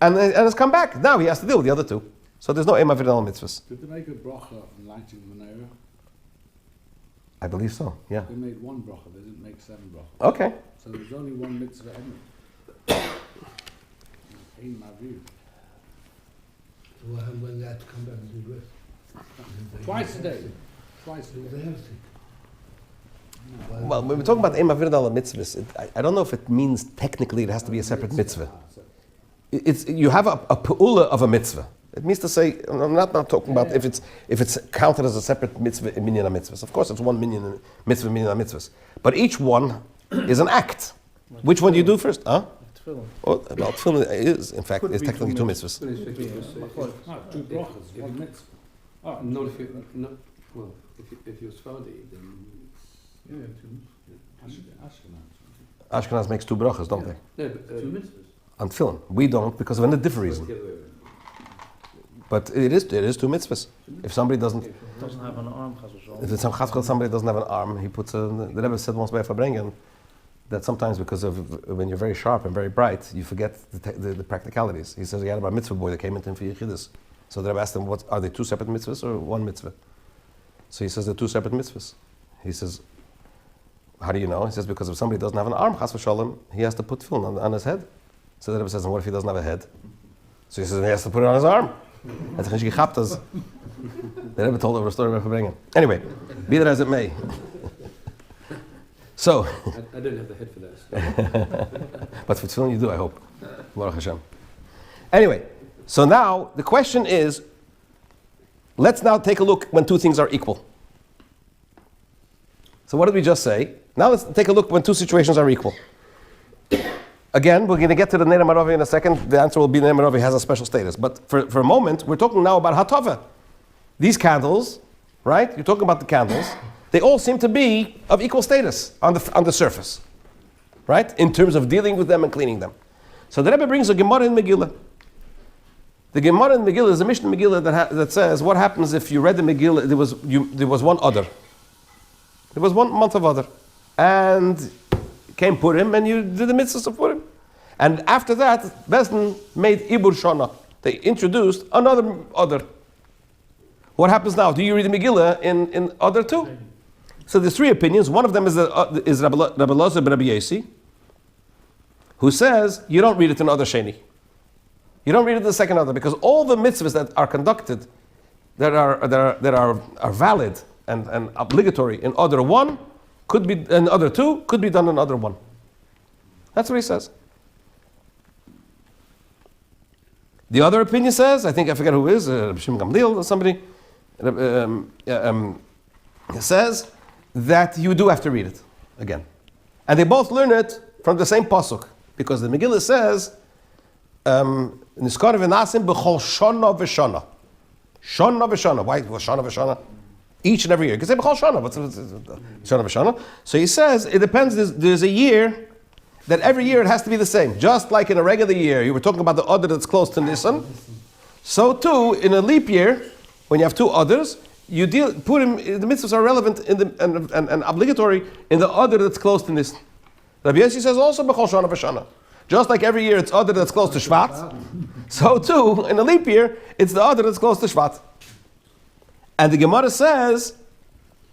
and has come back. Now he has to deal with the other two. So there's no Eim Avirin al mitzvahs. Did they make a bracha on lighting the menorah? I believe so, yeah. They made one bracha, they didn't make 7 brachas. Okay. So there's only one mitzvah anyway. Eim Avirin. When they had to come back and do rest. Twice a day. Twice a They day. have to. Well, when we're talking about Eim Avirin al mitzvahs, I don't know if it means technically it has to be a separate mitzvah. You have a pe'ula of a mitzvah. It means to say, I'm not talking about if it's counted as a separate mitzvah in minyan mitzvahs. Of course, it's one minyan mitzvah mitzvahs, but each one is an act. Which one do you do first? Huh? Tefillin. Well, tefillin is in fact is technically 2 mitzvahs. But it's 50%. No, 2 brachas, one mitzvah. Oh, Not if you, not, well, if you're Sephardi, then Ashkenaz. Ashkenaz makes 2 brachas, don't they? no, but 2 mitzvahs. On tefillin, we don't because of a different reason. the other way around. But it is 2 mitzvahs. If somebody doesn't, Doesn't have an arm, chas v'shalom. if it's some chaskel, somebody doesn't have an arm, he puts the Rebbe said once by Fabrengen that sometimes because of when you're very sharp and very bright, you forget the practicalities. He says he had about a mitzvah boy that came into him for Yechidus. So the Rebbe asked him, what are they 2 separate mitzvahs or 1 mitzvah? So he says they're 2 separate mitzvahs. He says, how do you know? He says because if somebody doesn't have an arm, chas v'shalom, he has to put tefillin on his head. So the Rebbe says, and what if he doesn't have a head? So he says he has to put it on his arm. The Rebbe told over a story about Fabrengen. Anyway, be that as it may. So, I don't have the head for that. but for tefillin you do, I hope. Baruch Hashem. Anyway, so now the question is, let's now take a look when 2 things are equal. So what did we just say? Now let's take a look when 2 situations are equal. Again, we're going to get to the Neder Maravi in a second. The answer will be Neder Maravi has a special status. But for a moment, we're talking now about Hatava. These candles, right? You're talking about the candles. They all seem to be of equal status on the surface, right? In terms of dealing with them and cleaning them. So the Rebbe brings a Gemara in Megillah. The Gemara in Megillah is a Mishnah Megillah that says, what happens if you read the Megillah, there was one other. There was 1 month of other. And came Purim and you did the mitzvahs of Purim. And after that, Besdin made Ibur Shana. They introduced another other. What happens now? Do you read the Megillah in other too? So there's 3 opinions. One of them is Rabbi Loza ben Rabbi Yossi, who says you don't read it in other sheni. You don't read it in the second other because all the mitzvahs that are conducted, that are valid and obligatory in other 1, could be in other 2, could be done in other 1. That's what he says. The other opinion says, I forget who it is, Shimon Gamliel or somebody, says that you do have to read it again. And they both learn it from the same pasuk, because the Megillah says, Niskar v'nasim b'chol shana v'shana. Shana v'shana. Why shana v'shana? Each and every year. You can say b'chol shana. What's shana v'shana? So he says, it depends, there's a year that every year it has to be the same. Just like in a regular year, you were talking about the other that's close to Nisan. So too, in a leap year, when you have 2 others, the mitzvahs are relevant and obligatory in the other that's close to Nisan. Rabbi Yossi says also b'chol shana v'shana. Just like every year it's other that's close to Shvat, so too, in a leap year, it's the other that's close to Shvat. And the Gemara says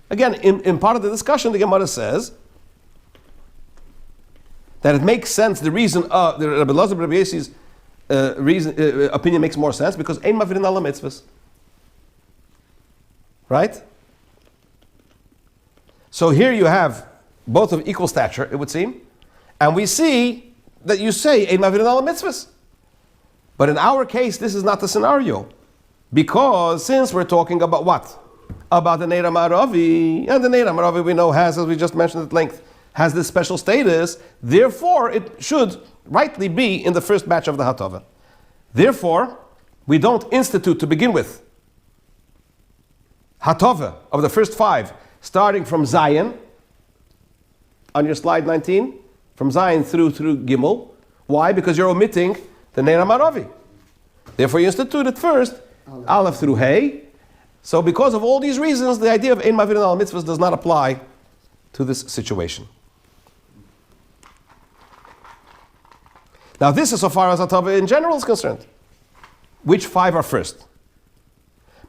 Again, in part of the discussion, the Gemara says that it makes sense. The reason the Rabbi Elazar Rabbi Yoshi's opinion makes more sense because ein mavirin ala mitzvahs, right? So here you have both of equal stature, it would seem, and we see that you say ein mavirin ala mitzvahs. But in our case, this is not the scenario, because since we're talking about what? About the Neira Maravi, and the Neira Maravi we know has, as we just mentioned at length, has this special status, therefore it should rightly be in the first batch of the Hatava. Therefore, we don't institute to begin with Hatava of the first 5, starting from Zion, on your slide 19, from Zion through Gimel. Why? Because you're omitting the Neira Maravi. Therefore you institute it first, Aleph through Hey. So because of all these reasons, the idea of Ein Mavirin Al Mitzvahs does not apply to this situation. Now this is so far as Hatava in general is concerned. Which 5 are first?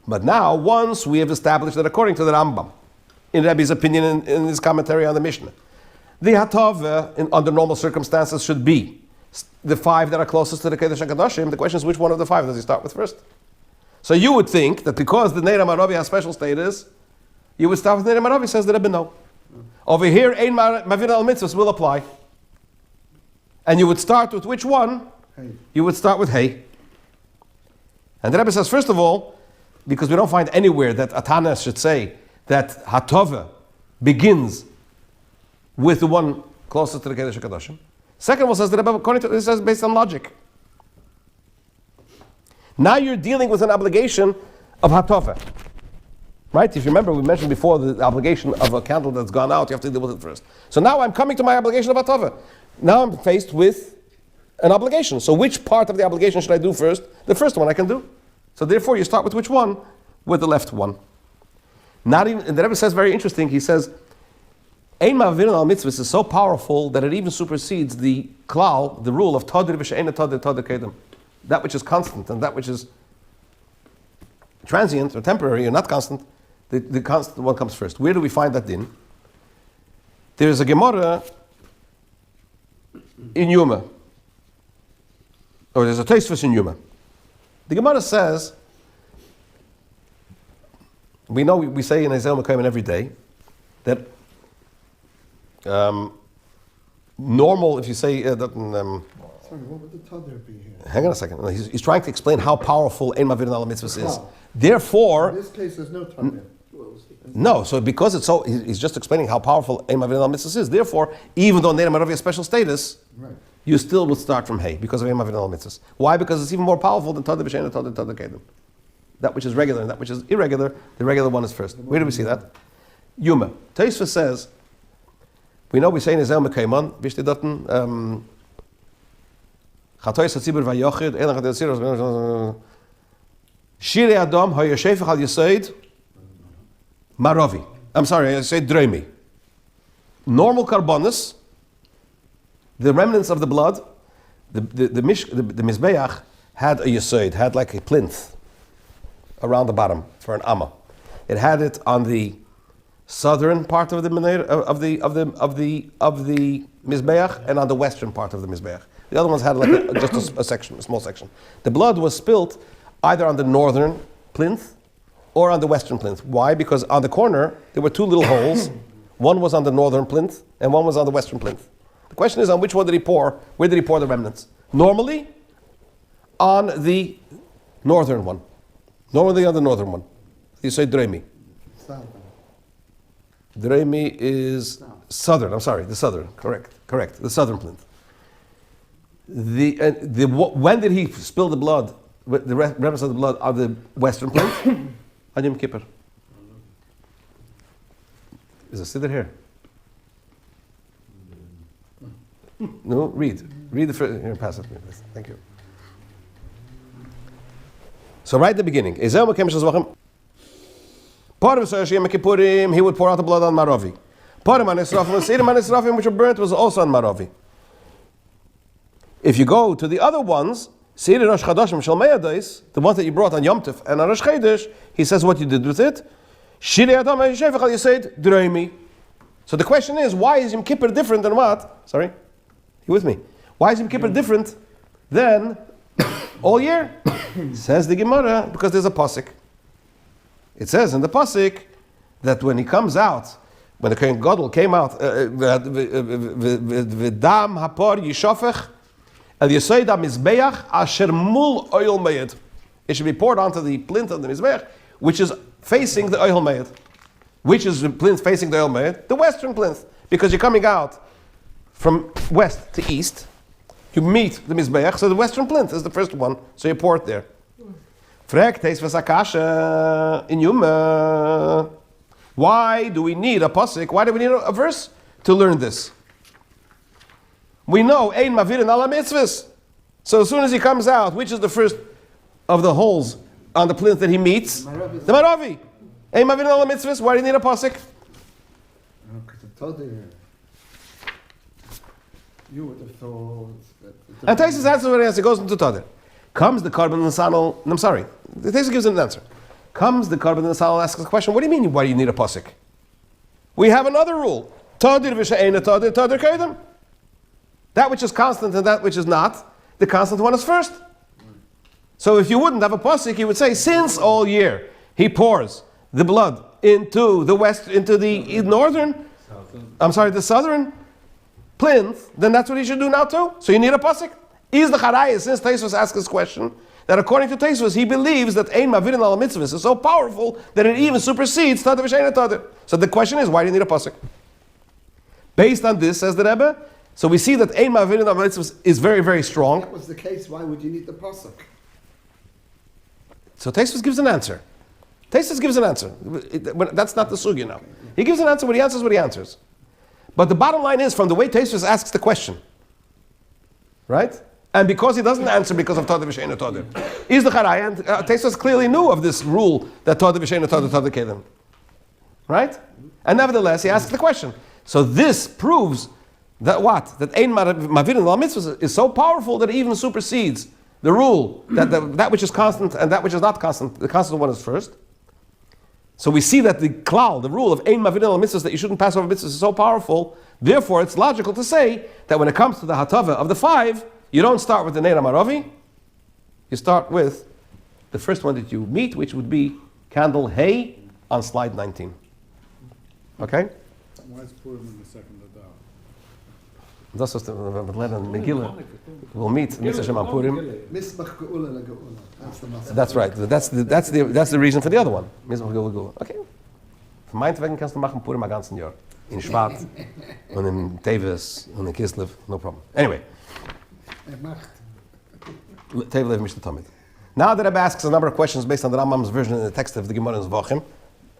But now, once we have established that according to the Rambam, in Rebbe's opinion in his commentary on the Mishnah, the Hatava under normal circumstances should be the 5 that are closest to the Kedesh HaKadoshim. The question is, which one of the 5 does he start with first? So you would think that because the Neira Maravi has special status, you would start with Neira Maravi, says the Rebbe, no. Over here, Ein Mavirin Al Mitzvahs will apply. And you would start with which one? Hey. You would start with Hey. And the Rebbe says, first of all, because we don't find anywhere that Atanas should say that Hatova begins with the one closest to the Kedesh HaKadoshim. Second of all, says the Rebbe, according to this, is based on logic. Now you're dealing with an obligation of Hatova. Right? If you remember, we mentioned before the obligation of a candle that's gone out, you have to deal with it first. So now I'm coming to my obligation of Hatova. Now I'm faced with an obligation. So which part of the obligation should I do first? The first one I can do. So therefore you start with which one? With the left one. Not even, and the Rebbe says very interesting, he says, Ein Mavirin Al Mitzvahs is so powerful that it even supersedes the klal, the rule of Tadir v'she'ena Tadir Tadir Kedem. That which is constant and that which is transient or temporary or not constant, the constant one comes first. Where do we find that din? There is a Gemara in Yuma, or there's a Tosfos in Yuma. The Gemara says, we know we say in Ezel Mekayim every day that normal, if you say that. Sorry, what would the Tadir be here? Hang on a second. He's trying to explain how powerful Ein Mavirin Al Mitzvahs is. Therefore, In this case, there's no Tadir. no. So because it's so, he's just explaining how powerful Ein Mavirin Al Mitzvahs is. Therefore, even though Neira Maravi has special status, Right. you still would start from Hey because of Ein Mavirin Al Mitzvahs. Why? Because it's even more powerful than Tadir B'Sheina Tadir Tadir Kedem. That which is regular and that which is irregular, the regular one is first. Where do we see that? Yuma. Tosfos says, we know we say in Ezel Mekayman, bishti daten, Chatois HaTzibur Vayochid, Elan Chatois HaTzibur, Shirei Adam HaYoshefach Al Yisoid Maravi. I'm sorry, I say Droimi. Normal Karbonis, the remnants of the blood, the Mizbeach had a Yisoid, had like a plinth around the bottom for an Amma. It had it on the southern part of the Mizbeach and on the western part of the Mizbeach. The other ones had like just a section, a small section. The blood was spilt either on the northern plinth or on the western plinth. Why? Because on the corner there were 2 little holes. One was on the northern plinth and one was on the western plinth. The question is, on which one did he pour? Where did he pour the remnants? Normally, on the northern one. Normally on the northern one. You say Droimi. South. Droimi is southern. I'm sorry, the southern. Correct. The southern plinth. When did he spill the blood? The remnants of the blood on the western plinth? On Yom Kippur. Is it still here? No, read the first. Here, pass it to me, please. Thank you. So right at the beginning, part of Yom Kippurim, he would pour out the blood on Maravi. Part of Manisrafim, which were burnt, was also on Maravi. If you go to the other ones, the ones that you brought on Yom Tov and on Rosh Chodesh, he says what you did with it. Shirei Adam Shefach al Yesod Droimi. So the question is, why is Yom Kippur different than what? Sorry, you with me? Why is Yom Kippur different than all year? Says the Gemara, because there's a pasuk. It says in the pasuk that when he comes out, when the Kohen Gadol came out, v'dam hapor yishofech el yesod hamizbeach asher mul oil meid. It should be poured onto the plinth of the mizbeach, which is facing the oil meid. Which is the plinth facing the oil meid? The western plinth, because you're coming out from west to east. You meet the mizbeach, so the western plinth is the first one, so you pour it there. Frek teis v'sakasha in Yuma. Why do we need a pasuk? Why do we need a verse to learn this? We know ein mavirin ala mitzvahs. So as soon as he comes out, which is the first of the holes on the plinth that he meets? The maravi. Ein mavirin ala mitzvahs. Why do you need a pasuk? Because I told you. You would have thought that. And Taisus answers what he answers. He goes into Tadr. Comes the carbon and sanal. I'm sorry. The Taisus gives an answer. Comes the carbon and sanal and asks the question. What do you mean? Why do you need a pasuk? We have another rule. Tadir v'she'ena tadir tadir kaidem. That which is constant and that which is not, the constant one is first. So if you wouldn't have a pasuk, you would say, since all year he pours the blood into the west, into the northern, the southern plinth, then that's what he should do now too. So you need a pasuk. Is the Charayah, since Taisus asked this question, that according to Taisus, he believes that Ein Mavirin al Mitzvahs is so powerful that it even supersedes Tadir v'She'ena Tadir. So the question is, why do you need a pasuk? Based on this, says the Rebbe, so we see that Ein Mavirin al Mitzvahs is very, very strong. If that was the case, why would you need the pasuk? So Taisus gives an answer. Taisus gives an answer. That's not the sugya now. He gives an answer when he answers what he answers. But the bottom line is, from the way Taisus asks the question, right? And because he doesn't answer because of Tadir v'She'ena Tadir, is the Charayah, and Taisus clearly knew of this rule that Tadir v'She'ena Tadir Tadir Kedem. Right? And nevertheless, he asks the question. So this proves that what? That Ein Mavirin al Mitzvahs is so powerful that it even supersedes the rule that that which is constant and that which is not constant, the constant one is first. So we see that the klal, the rule of Ein Mavirin al Mitzvahs, that you shouldn't pass over mitzvahs, is so powerful. Therefore, it's logical to say that when it comes to the hatava of the five, you don't start with the Neira Maravi. You start with the first one that you meet, which would be candle Hay on slide 19. Okay? Why is Purim in the second Adar? Das ist Madeleine Megillah. We'll meet Mr. Shema Purim. Misbach geula la geula. That's the message. That's right. That's the reason for the other one. Misbach geula geula. Okay. Von meinetwegen kannst du machen Purim ein ganzen Jahr. In Schwarz und in Teves und in Kislev. No problem. Anyway. Tevel Mr. Tomit. Now the Rebbe asks a number of questions based on the Rambam's version in the text of the Gemara in Zvachim.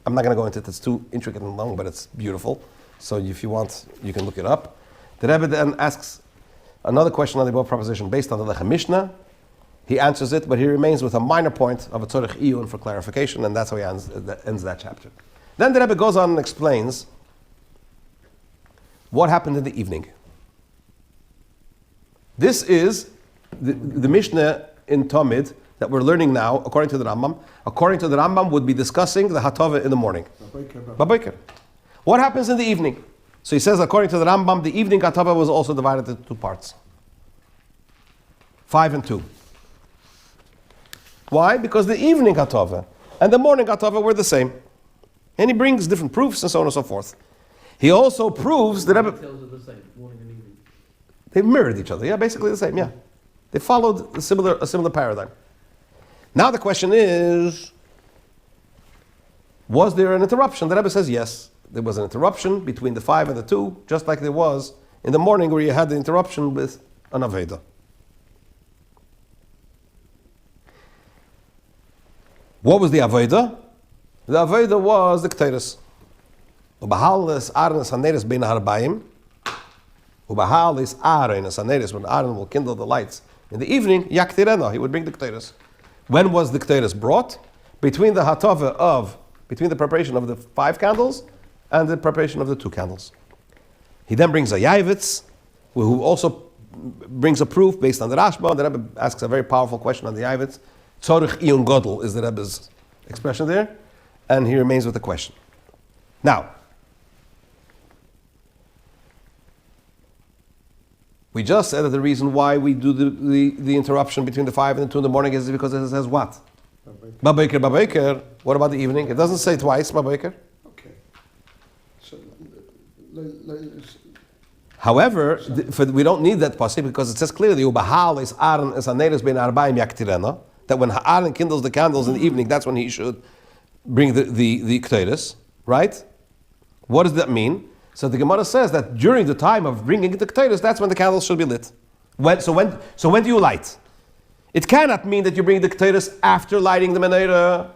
I'm not going to go into it, it's too intricate and long, but it's beautiful. So if you want, you can look it up. The Rebbe then asks another question on the above proposition based on the Lechem Mishnah. He answers it, but he remains with a minor point of a Tzorech Iyun for clarification, and that's how he ends that chapter. Then the Rebbe goes on and explains what happened in the evening. This is the Mishnah in Talmud that we're learning now, according to the Rambam. According to the Rambam, would be discussing the Hatava in the morning. Baboker. What happens in the evening? So he says, according to the Rambam, the evening Hatava was also divided into two parts. 5 and 2. Why? Because the evening Hatava and the morning Hatava were the same. And he brings different proofs and so on and so forth. He also proves that Details are the same, morning and evening. they mirrored each other. Yeah, basically the same. Yeah, they followed a similar paradigm. Now the question is, was there an interruption? The Rebbe says yes. There was an interruption between the 5 and the 2, just like there was in the morning where you had the interruption with an Aveda. What was the Aveda? The Aveda was the Ketores. Ubahalis Aaron's Haneres bein harbayim. Ubahalis Aaron's Haneres, when Aaron will kindle the lights in the evening, Yaktirena, he would bring the Ketores. When was the Ketores brought? Between the between the preparation of the 5 candles and the preparation of the 2 candles. He then brings a Yavitz, who also brings a proof based on the Rashba. The Rebbe asks a very powerful question on the Yavitz. Tzorich Iyun Godel is the Rebbe's expression there. and he remains with the question. Now, we just said that the reason why we do the interruption between the 5 and the 2 in the morning is because it says what? Babaker, Babaker. What about the evening? It doesn't say twice, Babaker. Okay. So, However, we don't need that pasuk because it says clearly, "Ubahal is Aaron is aneres ben arbaim yaktirena." That when Aaron kindles the candles in the evening, that's when he should bring the ketores, right? What does that mean? So the Gemara says that during the time of bringing the ketores, that's when the candles should be lit. So when do you light? It cannot mean that you bring the ketores after lighting the menorah,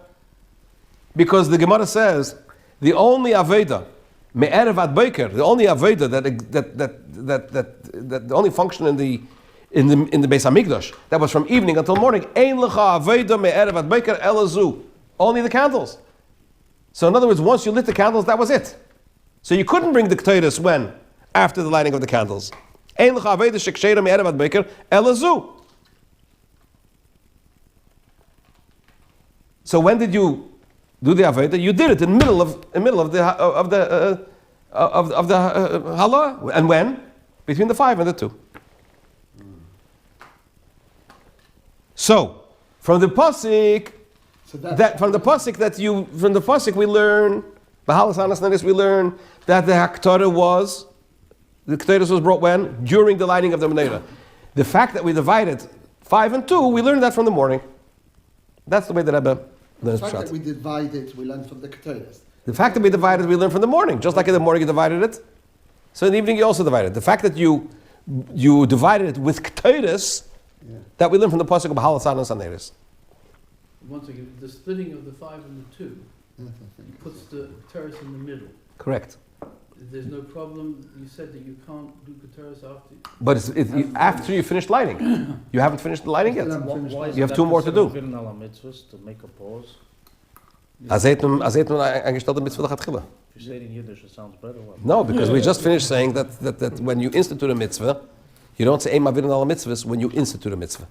because the Gemara says the only aveda me'erev ad boker, the only aveda that the only function in the Beis Hamikdash that was from evening until morning, ein lecha aveda me'erev ad boker elazu, only the candles. So in other words, once you lit the candles, that was it. So you couldn't bring the ketores when? After the lighting of the candles. Ein lecha aveda sheksheira me'erev ad boker elazu. So when did you do the aveda? You did it in the middle of the halah. And when? Between the 5 and the 2. So from the pasuk we learn we learn that the haktorah the ketores was brought when? During the lighting of the menorah. The fact that we divided 5 and 2, we learned that from the morning. That's the way that Rebbe learns the fact Pshat. that we divided, we learned from the ketores. The fact that we divided, we learn from the morning. Just like in the morning you divided it, so in the evening you also divided. The fact that you divided it with ketores, that we learn from the pasuk of Halasan and Saneris. Once again, the splitting of the 5 and the 2 puts the ketores in the middle. Correct. There's no problem. You said that you can't do ketores after. But after you finish lighting. You haven't finished the lighting yet. Why is You have that 2 more to do. considered Vinal HaMitzvahs to make a pause? Als het een eingestelde mitzvah gaat gillen. If you say it in Yiddish, it sounds better. No, because we just finished saying that when you institute a mitzvah, you don't say Ein Ma'avirin al mitzvahs when you institute a mitzvah.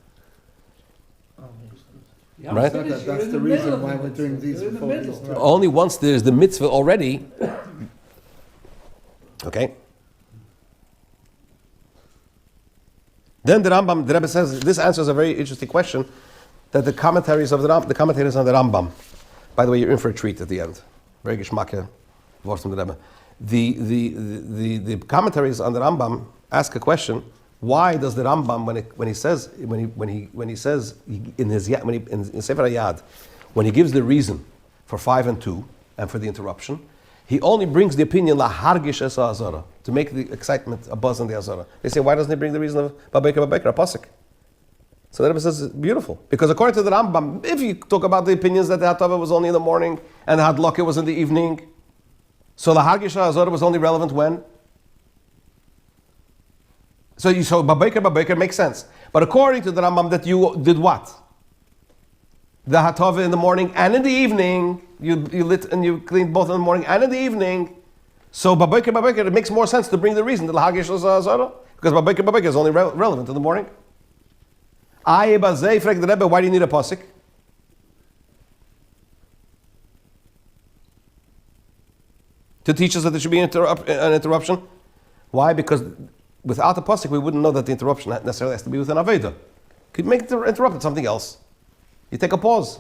Yeah, Right? That's the reason why we're doing these You're in the before middle. these two. Only once there's the mitzvah already. Okay. Then the Rebbe says, this answers a very interesting question that the commentaries on the Rambam. By the way, you're in for a treat at the end. Very geschmacke Wort from the Rebbe. The commentaries on the Rambam ask a question: why does the Rambam, when he says in Sefer Hayad, when he gives the reason for 5 and 2 and for the interruption, he only brings the opinion la hargish es azara, to make the excitement a buzz in the azara. They say, why doesn't he bring the reason of Babaker a pasuk? So the Rebbe says it's beautiful, because according to the Rambam, if you talk about the opinions that the hatava was only in the morning and the hadlaka was in the evening, so la hargish azara was only relevant when. So Babaker makes sense. But according to the Rambam, that you did what? The hatava in the morning and in the evening, you lit and you cleaned both in the morning and in the evening. So Babaker, it makes more sense to bring the reason, the Lahagish Azara, because Babaker is only relevant in the morning. Why do you need a pasuk? To teach us that there should be an interruption. Why? Because without the pasuk, we wouldn't know that the interruption necessarily has to be with an aveda. Could make it interrupt with something else. You take a pause.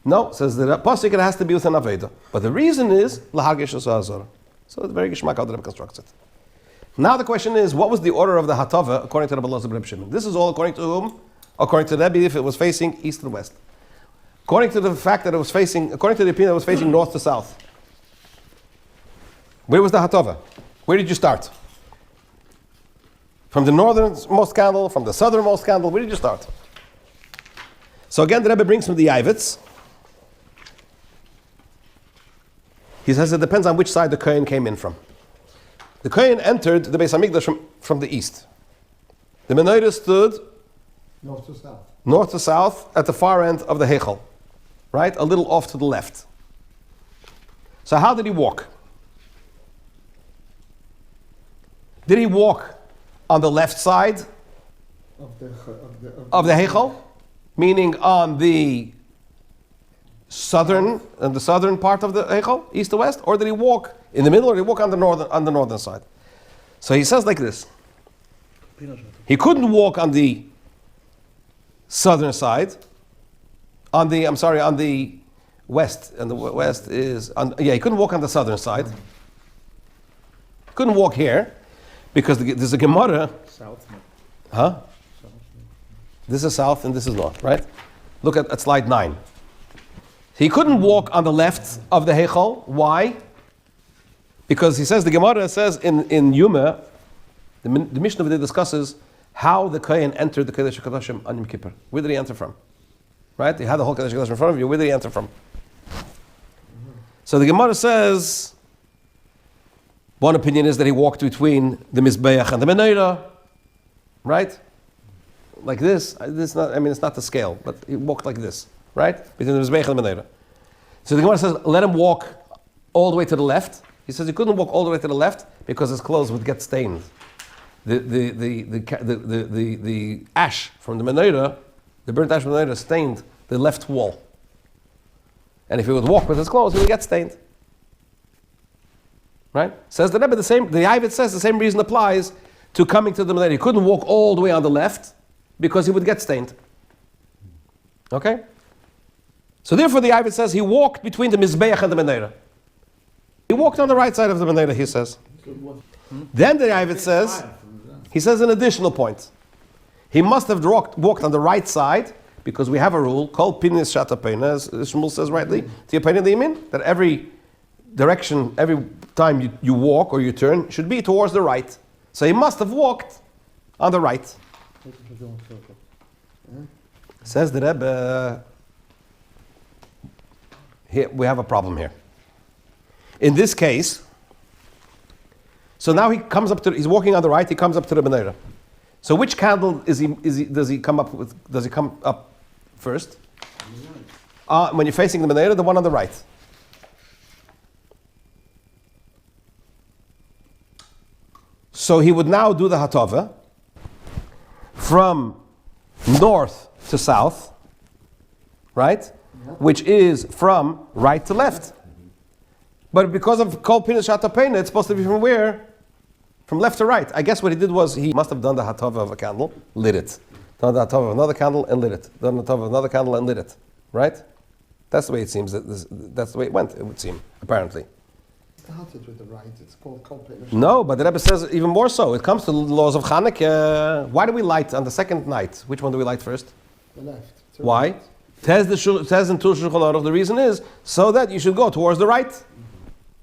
No, says the pasuk, it has to be with an aveda. But the reason is lahagish azara. So it's very geschmack how the Rebbe constructs it. Now the question is, what was the order of the hatava according to Rabbi Elazar ben Reb Shimon? This is all according to whom? According to Rebbe, if it was facing east and west. According to the fact that it was facing, according to the opinion that it was facing north to south. Where was the hatava? Where did you start? From the northernmost candle, from the southernmost candle, where did you start? So again, the Rebbe brings from the Yavitz. He says it depends on which side the Kohen came in from. The Kohen entered the Beis Hamikdash from the east. The menorah stood North to south. North to south at the far end of the Heichal, right? A little off to the left. So how did he walk? Did he walk on the left side Of the of the Heichal? Meaning on the the southern part of the Heichal, east to west, or did he walk in the middle, or did he walk on the northern side? So he says like this. He couldn't walk on the southern side. On the west, and the west is he couldn't walk on the southern side. Couldn't walk here because there's a Gemara. South. Huh? This is south and this is north, right? Look at slide 9. He couldn't walk on the left of the Heichal. Why? Because he says, the Gemara says in Yuma, the Mishnah discusses how the Kohen entered the Kodesh HaKadoshim on Yom Kippur. Where did he enter from? Right? You had the whole Kodesh HaKadoshim in front of you. Where did he enter from? So the Gemara says, one opinion is that he walked between the Mizbeach and the Hamenorah. Right? Like this. It's not the scale, but he walked like this. Right? Between the Mizbeach and the Hamenorah. So the Gemara says, let him walk all the way to the left. He says he couldn't walk all the way to the left because his clothes would get stained. The ash from the Hamenorah, the burnt ash from the Hamenorah stained the left wall. And if he would walk with his clothes, he would get stained. Right? Says the Rebbe, the Yavit says the same reason applies to coming to the Hamenorah. He couldn't walk all the way on the left because he would get stained. Okay? So therefore the Yavit says he walked between the Mizbeach and the Hamenorah. He walked on the right side of the Hamenorah, he says. Then the Yavit says, he says an additional point. He must have walked on the right side because we have a rule called Pinis Shata Peina, as Shmuel says rightly, Tiapeina Limin, that every direction, every time you walk or you turn, should be towards the right. So he must have walked on the right. Says the Rebbe, here we have a problem here. In this case, so now he's walking on the right, he comes up to the Hamenorah. So which candle does he come up with? Does he come up first? When you're facing the Hamenorah, the one on the right. So he would now do the Hatava from north to south, right? Yeah. Which is from right to left. But because of Kol Pinas Shata Peina, it's supposed to be from where? From left to right. I guess what he did was he must have done the Hatava of a candle, lit it. Done the Hatava of another candle and lit it. Done the Hatava of another candle and lit it. Right? That's the way it seems. That's the way it went, it would seem, apparently. Started with the right, it's called Kol Pinas. No, but the Rebbe says even more so. It comes to the laws of Chanukah. Why do we light on the second night? Which one do we light first? The left. Why? Right. Says in Tur Shulchan Aruch, the reason is so that you should go towards the right.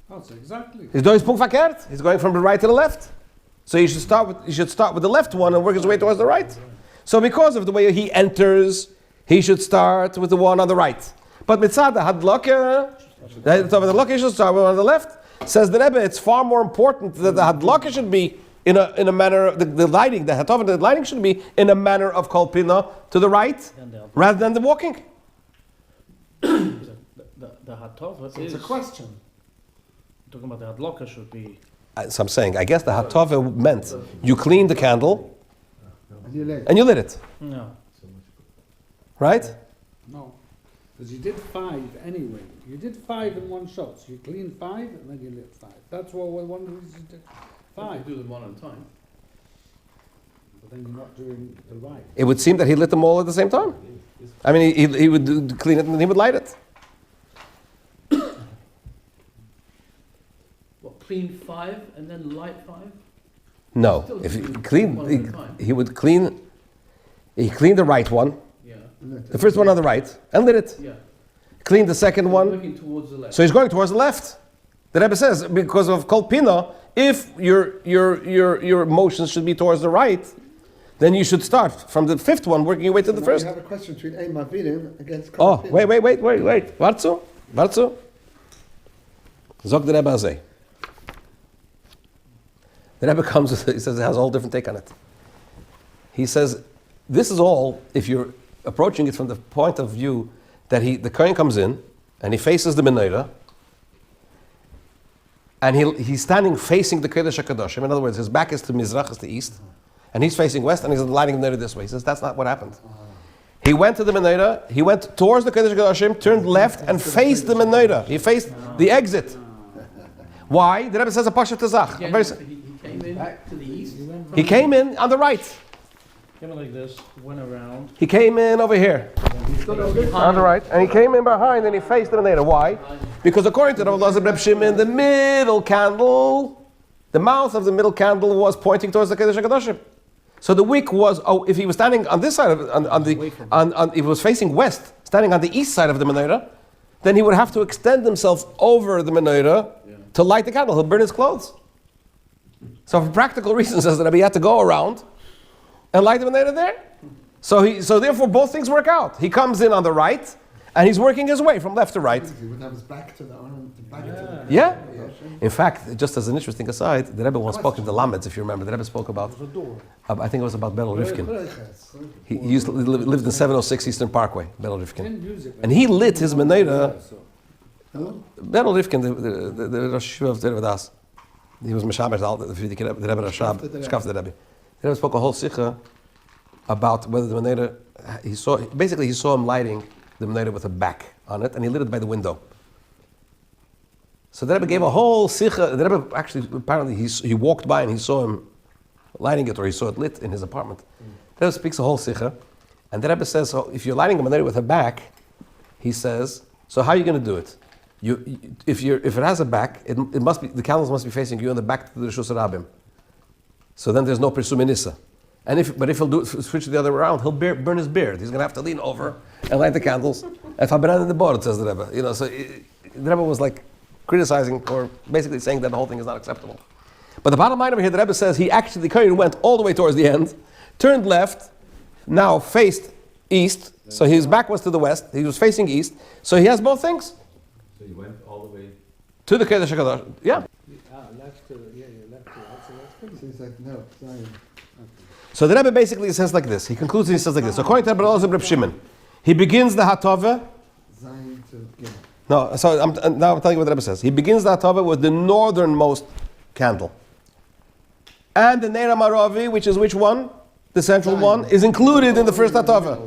That's exactly. He's doing Punkt verkehrt. He's going from the right to the left. So you should start with the left one and work his way towards the right. So because of the way he enters, he should start with the one on the right. But mitzad the hadlaka, he should start with one on the left. Says the Rebbe, it's far more important that the hadlaka should be in a manner of the lighting, the hatov, the lighting should be in a manner of kol pina to the right, rather than the walking. The hatova So it's a question. Talking about the hadlaka should be. So I'm saying, I guess the hatova meant you cleaned the candle and you lit it, No. right? No. Because you did 5 anyway. You did 5 in one shot. So you cleaned 5 and then you lit 5. That's what one of the reasons you did 5. Do them one at a time. But then you're not doing the right. It would seem that he lit them all at the same time. I mean, he would clean it and he would light it. What, clean 5 and then light 5? No, Still if he do cleaned, one at a time. he would clean. He cleaned the right one, Yeah. the first one on the right, and lit it. Yeah. Cleaned the second one. Looking towards the left. So he's going towards the left. The Rebbe says because of kol pina, if your motions should be towards the right, then you should start from the 5th one, working your way to the Now first. we have a question between Ein Mavirim against Kol Oh, Pinas. wait. Wartzu. Zog the Rebbe Azeh. The Rebbe comes, he says it has a whole different take on it. He says, this is all, if you're approaching it from the point of view that the Kohen comes in, and he faces the Hamenorah, and he's standing facing the Kodesh HaKadoshim. In other words, his back is to Mizrach, is to east, and he's facing west, and he's lighting the Hamenorah this way. He says, that's not what happened. He went to the menorah. He went towards the Kodesh Kodashim, turned left, and faced the menorah. He faced the exit. Why? The Rebbe says a pasha tezach. He came in to the east. He came in on the right. Came in like this, went around. He came in over here on the right, and he came in behind, and he faced the menorah. Why? Because according to the Reb Shimon, the middle candle, the mouth of the middle candle was pointing towards the Kodesh Kodashim. So the wick was, if he was standing on this side of if he was facing west, standing on the east side of the menorah, then he would have to extend himself over the menorah to light the candle. He'll burn his clothes. So for practical reasons, says the Rebbe, he had to go around and light the menorah there. So therefore both things work out. He comes in on the right, and he's working his way from left to right. He would have his back to the arm, Yeah. In fact, just as an interesting aside, the Rebbe once spoke in the Lameds, if you remember. The Rebbe spoke about, I think it was about Berel Rifkin. He lived in 706 Eastern Parkway, Berel Rifkin. And he lit his menorah. Berel Rifkin, the Rosh Shiur of the Rebbe. He was Meshamesh, the Rebbe Rashab, Shkaf the Rebbe. The Rebbe spoke a whole sikha about whether the menorah, he saw him lighting the menorah with a back on it, and he lit it by the window. So the Rebbe gave a whole sikha. The Rebbe actually, apparently, he walked by and he saw him lighting it, or he saw it lit in his apartment. The Rebbe speaks a whole sikha, and the Rebbe says, so if you're lighting a menorah with a back, he says, so how are you going to do it? If it has a back, it must be, the candles must be facing you on the back to the Rishus Rabim. So then there's no Persuminissa. But if he'll switch the other way around, he'll burn his beard. He's going to have to lean over and light the candles. And Fabran in the board, says the Rebbe. So the Rebbe was like criticizing, or basically saying that the whole thing is not acceptable. But the bottom line over here, the Rebbe says the Kohen went all the way towards the end, turned left, now faced east. So his back was to the west. He was facing east. So he has both things. So you went all the way to the Kodesh HaKadosh. Yeah. Left to, left to, that's So he's like, no, Zion. So the Rebbe basically says like this. He concludes and he says like this. According to Reb Shimon, he begins the Hatava. Zion to Gimel. No, so I'm telling you what the Rebbe says. He begins the Hatava with the northernmost candle. And the Neira Maravi, which is which one? The central one, is included in the first Hatava.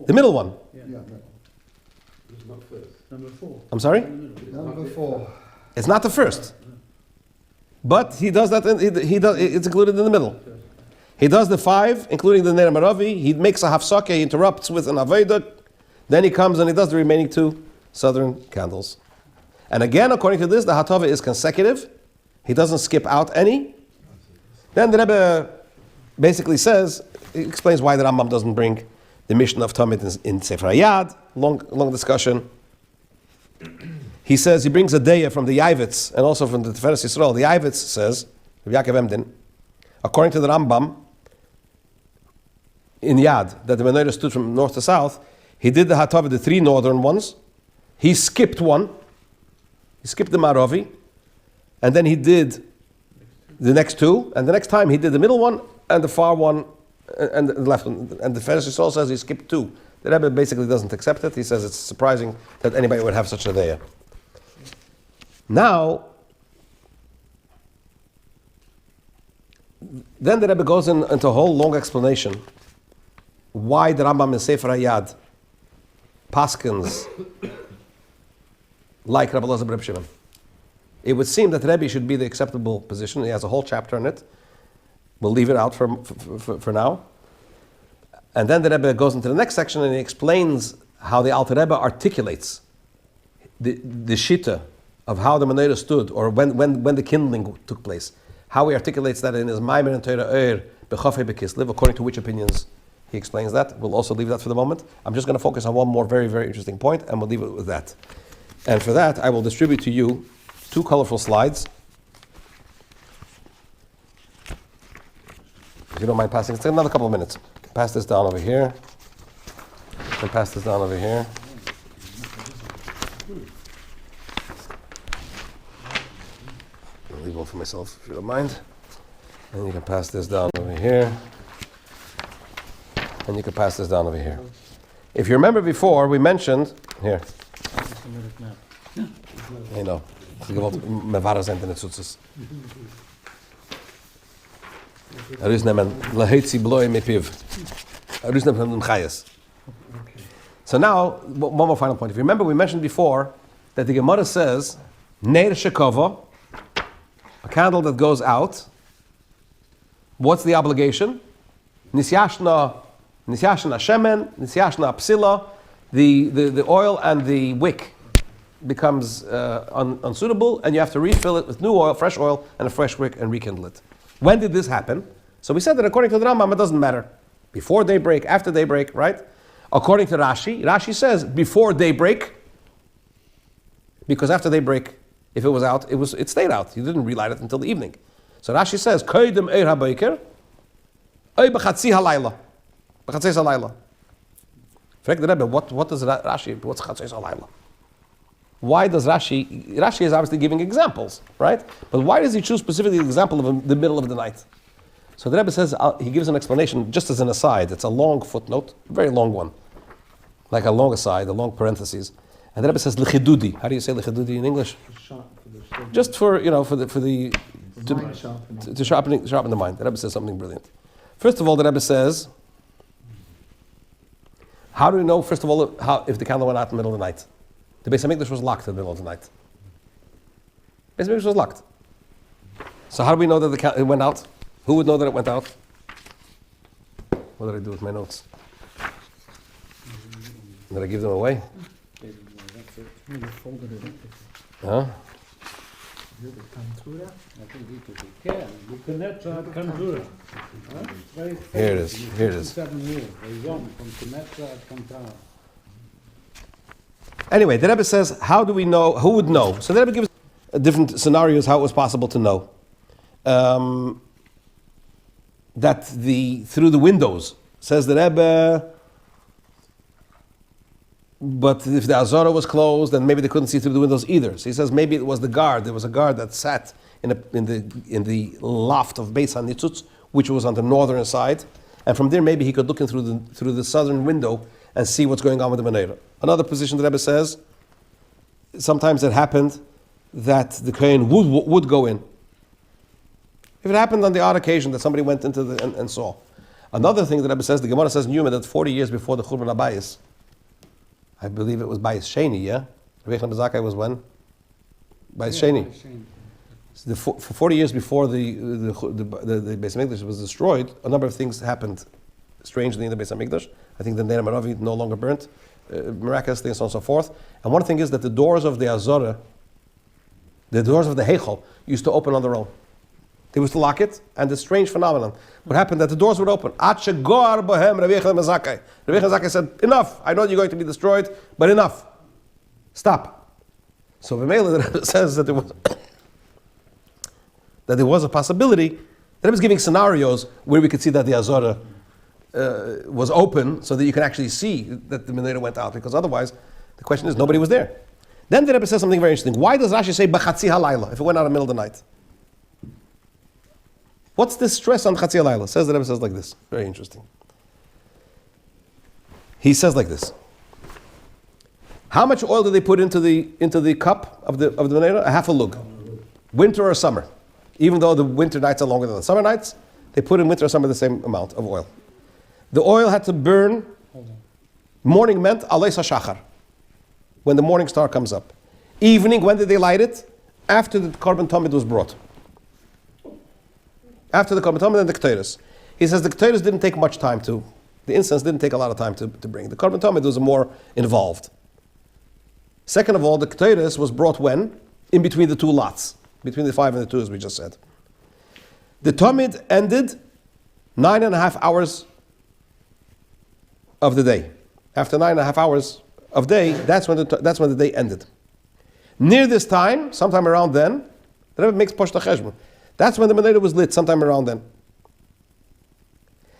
The middle one. Yeah, no. It's not first. Number 4. I'm sorry? Number 4. It's not the first. But he does that, it's included in the middle. He does the 5, including the Neira Maravi. He makes a hafsake, he interrupts with an Aveda. Then he comes and he does the remaining 2 southern candles. And again, according to this, the Hatava is consecutive. He doesn't skip out any. Then the Rebbe basically says, he explains why the Rambam doesn't bring the mission of Tamid in Sefer Hayad. Long discussion. He says, he brings a daya from the Yavitz and also from the Tiferes Yisrael. The Yavitz says, Yaakov Emden, according to the Rambam, in Yad, that the menorah stood from north to south, he did the Hatava, the 3 northern ones. He skipped one. He skipped the Maravi. And then he did the next 2. And the next time he did the middle one and the far one and the left one. And the Tiferes Yisrael says he skipped 2. The Rebbe basically doesn't accept it. He says it's surprising that anybody would have such a daya. Now, then the Rebbe goes into a whole long explanation why the Rambam in Sefer Hayad paskins like Rabbi Elazar Reb Shimon. It would seem that Rebbe should be the acceptable position. He has a whole chapter on it. We'll leave it out for now. And then the Rebbe goes into the next section and he explains how the Alter Rebbe articulates the shita of how the menorah stood, or when the kindling took place. How he articulates that in his Maimer and Torah Bechafei Bekislev, according to which opinions he explains that. We'll also leave that for the moment. I'm just going to focus on one more very, very interesting point, and we'll leave it with that. And for that, I will distribute to you 2 colorful slides. If you don't mind passing, it's another couple of minutes. Pass this down over here. And pass this down over here. I'll leave one for myself, if you don't mind. And you can pass this down over here. And you can pass this down over here. If you remember before, we mentioned, here. You know, Mevara zijn in het zoetses. Er is nemen, lahitzi bloei me piv. Er is nemen chayas. So now, one more final point. If you remember, we mentioned before that the Gemara says, Neir Shekova, a candle that goes out. What's the obligation? Nisyashna shemen, nisyashna psila. The oil and the wick becomes unsuitable, and you have to refill it with new oil, fresh oil, and a fresh wick, and rekindle it. When did this happen? So we said that according to the Rambam, it doesn't matter. Before daybreak, after daybreak, right? According to Rashi says before daybreak, because after daybreak, if it was out, it stayed out. You didn't relight it until the evening. So Rashi says, Koydem eir habayker, oy b'chatzi halayla. B'chatzi halayla. Frag the Rebbe, what does Rashi, what's chatzi halayla? Why does Rashi is obviously giving examples, right? But why does he choose specifically the example of the middle of the night? So the Rebbe says, he gives an explanation just as an aside. It's a long footnote, a very long one. Like a long aside, a long parenthesis. And the Rebbe says, l'chidudi. How do you say l'chidudi in English? Just for the to sharpen the mind. The Rebbe says something brilliant. First of all, the Rebbe says, how do we know, first of all, if the candle went out in the middle of the night? The Beis HaMikdash was locked in the middle of the night. Beis HaMikdash was locked. So how do we know that it went out? Who would know that it went out? What did I do with my notes? Did I give them away? Huh? Here it is. Anyway, the Rebbe says, how do we know, who would know? So the Rebbe gives different scenarios how it was possible to know. That through the windows, says the Rebbe, but if the Azara was closed, then maybe they couldn't see through the windows either. So he says maybe it was the guard. There was a guard that sat in the loft of Beis HaNitzutz, which was on the northern side, and from there maybe he could look in through the southern window and see what's going on with the Menorah. Another position the Rebbe says, sometimes it happened that the Kohen would go in. If it happened on the odd occasion that somebody went into and saw. Another thing that Rebbe says, the Gemara says in Yuma that 40 years before the Churban HaBayis, I believe it was Bayis Sheni, yeah? Rebbe Zakai was when? Bayis Sheni. So for 40 years before the Beis HaMikdash was destroyed, a number of things happened strangely in the Beis HaMikdash. I think the Neir Maravi no longer burnt, miraculously, and so on and so forth. And one thing is that the doors of the Azara, the doors of the Heichal, used to open on their own. They used to lock it, and the strange phenomenon. What happened that the doors would open. Rabbi Zakai said, enough, I know you're going to be destroyed, but enough. Stop. So Vimela says that there was a possibility, that it was giving scenarios where we could see that the Azara was open, so that you can actually see that the Menorah went out, because otherwise, the question is, nobody was there. Then the Rebbe says something very interesting. Why does Rashi say, B'chatzi halayla, if it went out in the middle of the night? What's this stress on Chatzi Halayla? Says the Rebbe says like this. Very interesting. He says like this. How much oil do they put into the cup of the Menorah? A half a lug. Winter or summer. Even though the winter nights are longer than the summer nights, they put in winter or summer the same amount of oil. The oil had to burn. Morning meant Aleis HaShachar, when the morning star comes up. Evening, when did they light it? After the Korban Tamid was brought. After the Korban Tamid and the Ketores. He says the Ketores didn't take much time the incense didn't take a lot of time to bring. The Korban Tamid was more involved. Second of all, the Ketores was brought when? In between the two lots. Between the 5 and the 2, as we just said. The Tamid ended 9.5 hours of the day. After 9.5 hours of day, that's when the day ended. Near this time, sometime around then, the Rebbe makes Poshta Cheshbon. That's when the Menorah was lit, sometime around then.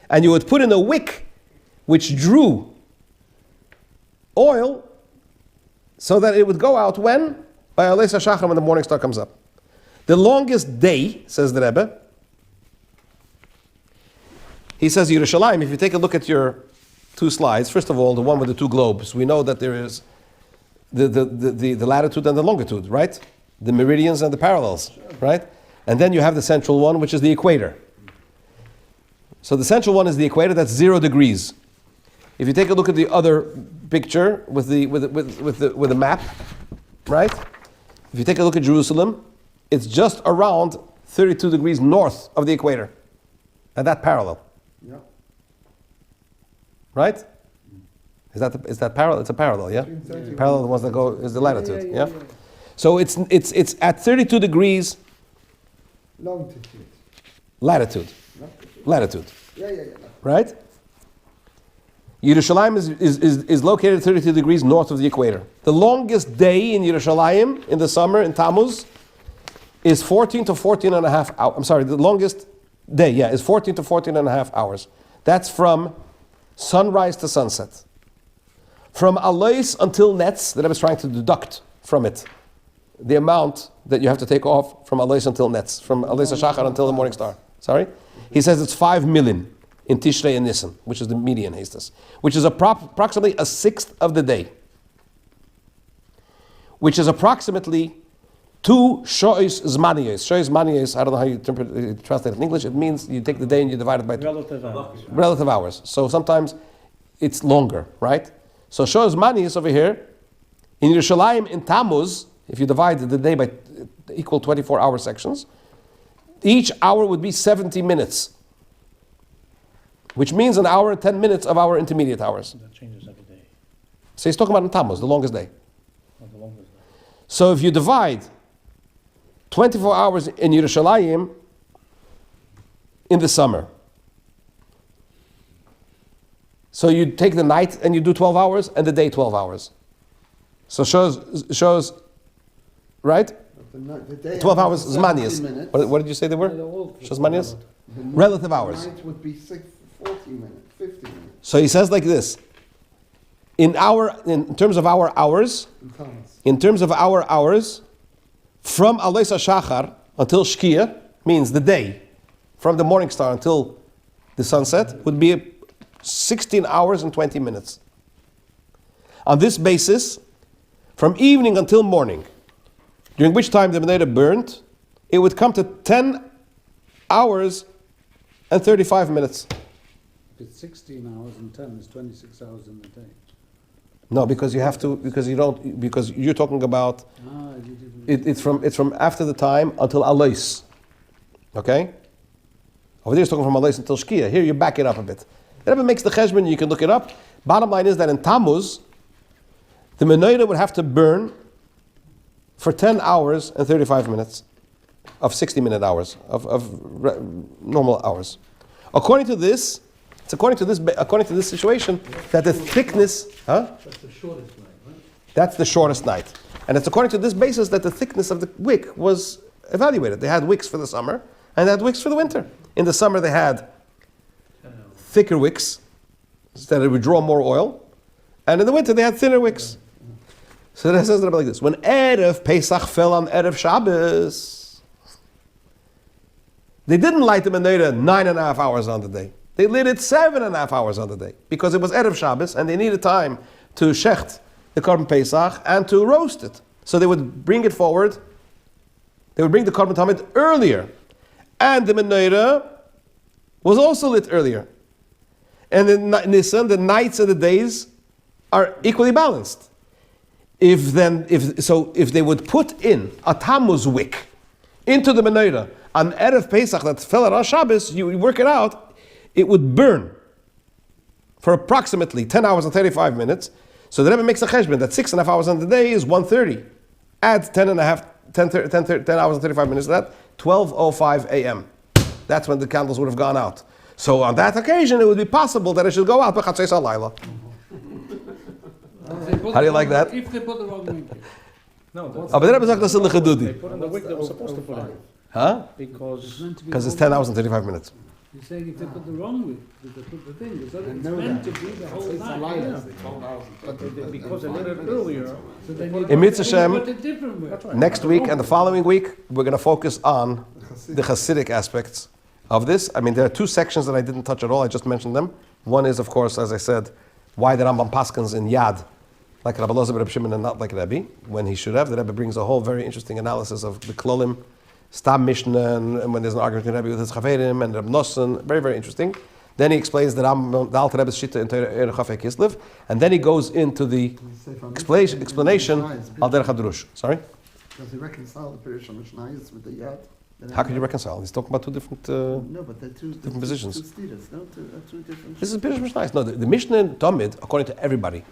And you would put in a wick which drew oil so that it would go out when? By Aleis HaShachar, when the morning star comes up. The longest day, says the Rebbe, he says Yerushalayim, if you take a look at your 2 slides, first of all, the one with the 2 globes, we know that there is the latitude and the longitude, right? The meridians and the parallels, right? And then you have the central one, which is the equator. So the central one is the equator, that's 0 degrees. if you take a look at the other picture with the map, right? If you take a look at Jerusalem, it's just around 32 degrees north of the equator, at that parallel. Yeah. Right? Is that parallel? It's a parallel, yeah? Parallel, the ones that go is the latitude, yeah? So it's at 32 degrees Longitude. latitude. Latitude. Yeah. Right? Yerushalayim is located 32 degrees north of the equator. The longest day in Yerushalayim in the summer, in Tammuz, is 14 to 14 and a half hours. I'm sorry, the longest day, is 14 to 14 and a half hours. That's from sunrise to sunset. From Alois until Netz, that I was trying to deduct from it, the amount that you have to take off from Alois until Netz, from Alois HaShachar until the morning star. Sorry? He says it's 5 million in Tishrei and Nisan, which is the median hastas, which is approximately a sixth of the day, which is approximately 2 shois zmaniyos. Shois zmaniyos, I don't know how you translate it in English. It means you take the day and you divide it by 2. Relative hours. So sometimes it's longer, right? So shois zmaniyos over here, in Yerushalayim, in Tammuz, if you divide the day by equal 24-hour sections, each hour would be 70 minutes, which means an hour and 10 minutes of our intermediate hours. That changes every day. So he's talking about in Tammuz, the longest day. Not the longest day. So if you divide 24 hours in Yerushalayim in the summer, so you take the night and you do 12 hours and the day 12 hours. So shows right? The day 12 hours has Zmanias. 70 minutes. What did you say they were? Shows Zmanias? Relative hours. The night would be 40 minutes, 50 minutes. So he says like this. In terms of our hours, from Alois HaShachar until Shkia, means the day, from the morning star until the sunset, would be 16 hours and 20 minutes. On this basis, from evening until morning, during which time the Hamenorah burned, it would come to 10 hours and 35 minutes. If it's 16 hours and 10, it's 26 hours in the day. No, because you're talking about it's from after the time until Alois. Okay? Over there it's talking from Alois until Shkia. Here you back it up a bit. The Rebbe makes the cheshbon, you can look it up. Bottom line is that in Tammuz, the Hamenorah would have to burn for 10 hours and 35 minutes of 60-minute hours, of normal hours. According to this situation, that the thickness, That's the shortest night, right? that's the shortest night. And it's according to this basis that the thickness of the wick was evaluated. They had wicks for the summer and they had wicks for the winter. In the summer they had thicker wicks, so that it would draw more oil. And in the winter they had thinner wicks. So that says like this: when Erev Pesach fell on Erev Shabbos, they didn't light the Hamenorah 9.5 hours on the day. They lit it 7.5 hours on the day because it was Erev Shabbos and they needed time to shecht the Korban Pesach and to roast it. So they would bring it forward. They would bring the Korban Tamid earlier, and the Hamenorah was also lit earlier. And in Nisan, the nights and the days are equally balanced. If they would put in a Tammuz wick into the Hamenorah on Erev Pesach that fell on Shabbos, you work it out, it would burn for approximately 10 hours and 35 minutes. So the Rebbe makes a cheshbon that 6.5 hours on the day is 1:30. Add 10 hours and 35 minutes to that, 12:05 a.m. That's when the candles would have gone out. So on that occasion, it would be possible that it should go out b'chatzos halayla. How do you like that? If they put the wrong link. No, But the Rebbe sagt das in the they Chedudi. put in the wick they were supposed to put in. Huh? Because Because it's 10 hours and 35 minutes. You're saying if they put the wrong link, if they put the thing, it's know meant that. to be the whole It's a night. lie. Yeah. because they lit it earlier. So they need In Mitzvah to Shem, put it different way. That's right. next week and the following week, we're going to focus on the Hasidic aspects of this. I mean, there are 2 sections that I didn't touch at all. I just mentioned them. One is, of course, as I said, why the Rambam paskins in Yad, like Rabbi Elazar Reb Shimon, and not like Rebbe, when he should have. The Rebbe brings a whole very interesting analysis of the Klolim, Stam Mishnah, and when there's an argument in Rebbe with his Chaverim, and Reb Nosson. Very, very interesting. Then he explains the Alter Rebbe's Shita in Torah Chafei Kislev, and then he goes into the explanation Al Derech HaDrush. Sorry? Does he reconcile the Pirush HaMishnayos with the Yad? How can you reconcile? He's talking about two different No, but they're two different positions. Two stilas, no? Two different... This is Pirush HaMishnayos. No, the Mishnah in Talmud, according to everybody,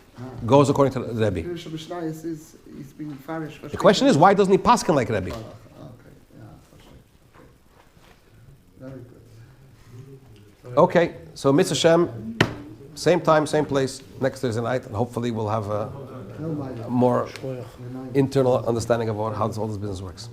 goes according to the Rebbe. Pirush HaMishnayos is, he's being farish. The question is, why doesn't he paskin like Rebbe? Okay, yeah, for sure. Okay. Very good. Okay, so Mitzvah Shem, same time, same place, next Thursday night, and hopefully we'll have a No, my more United. internal understanding of how all this business works.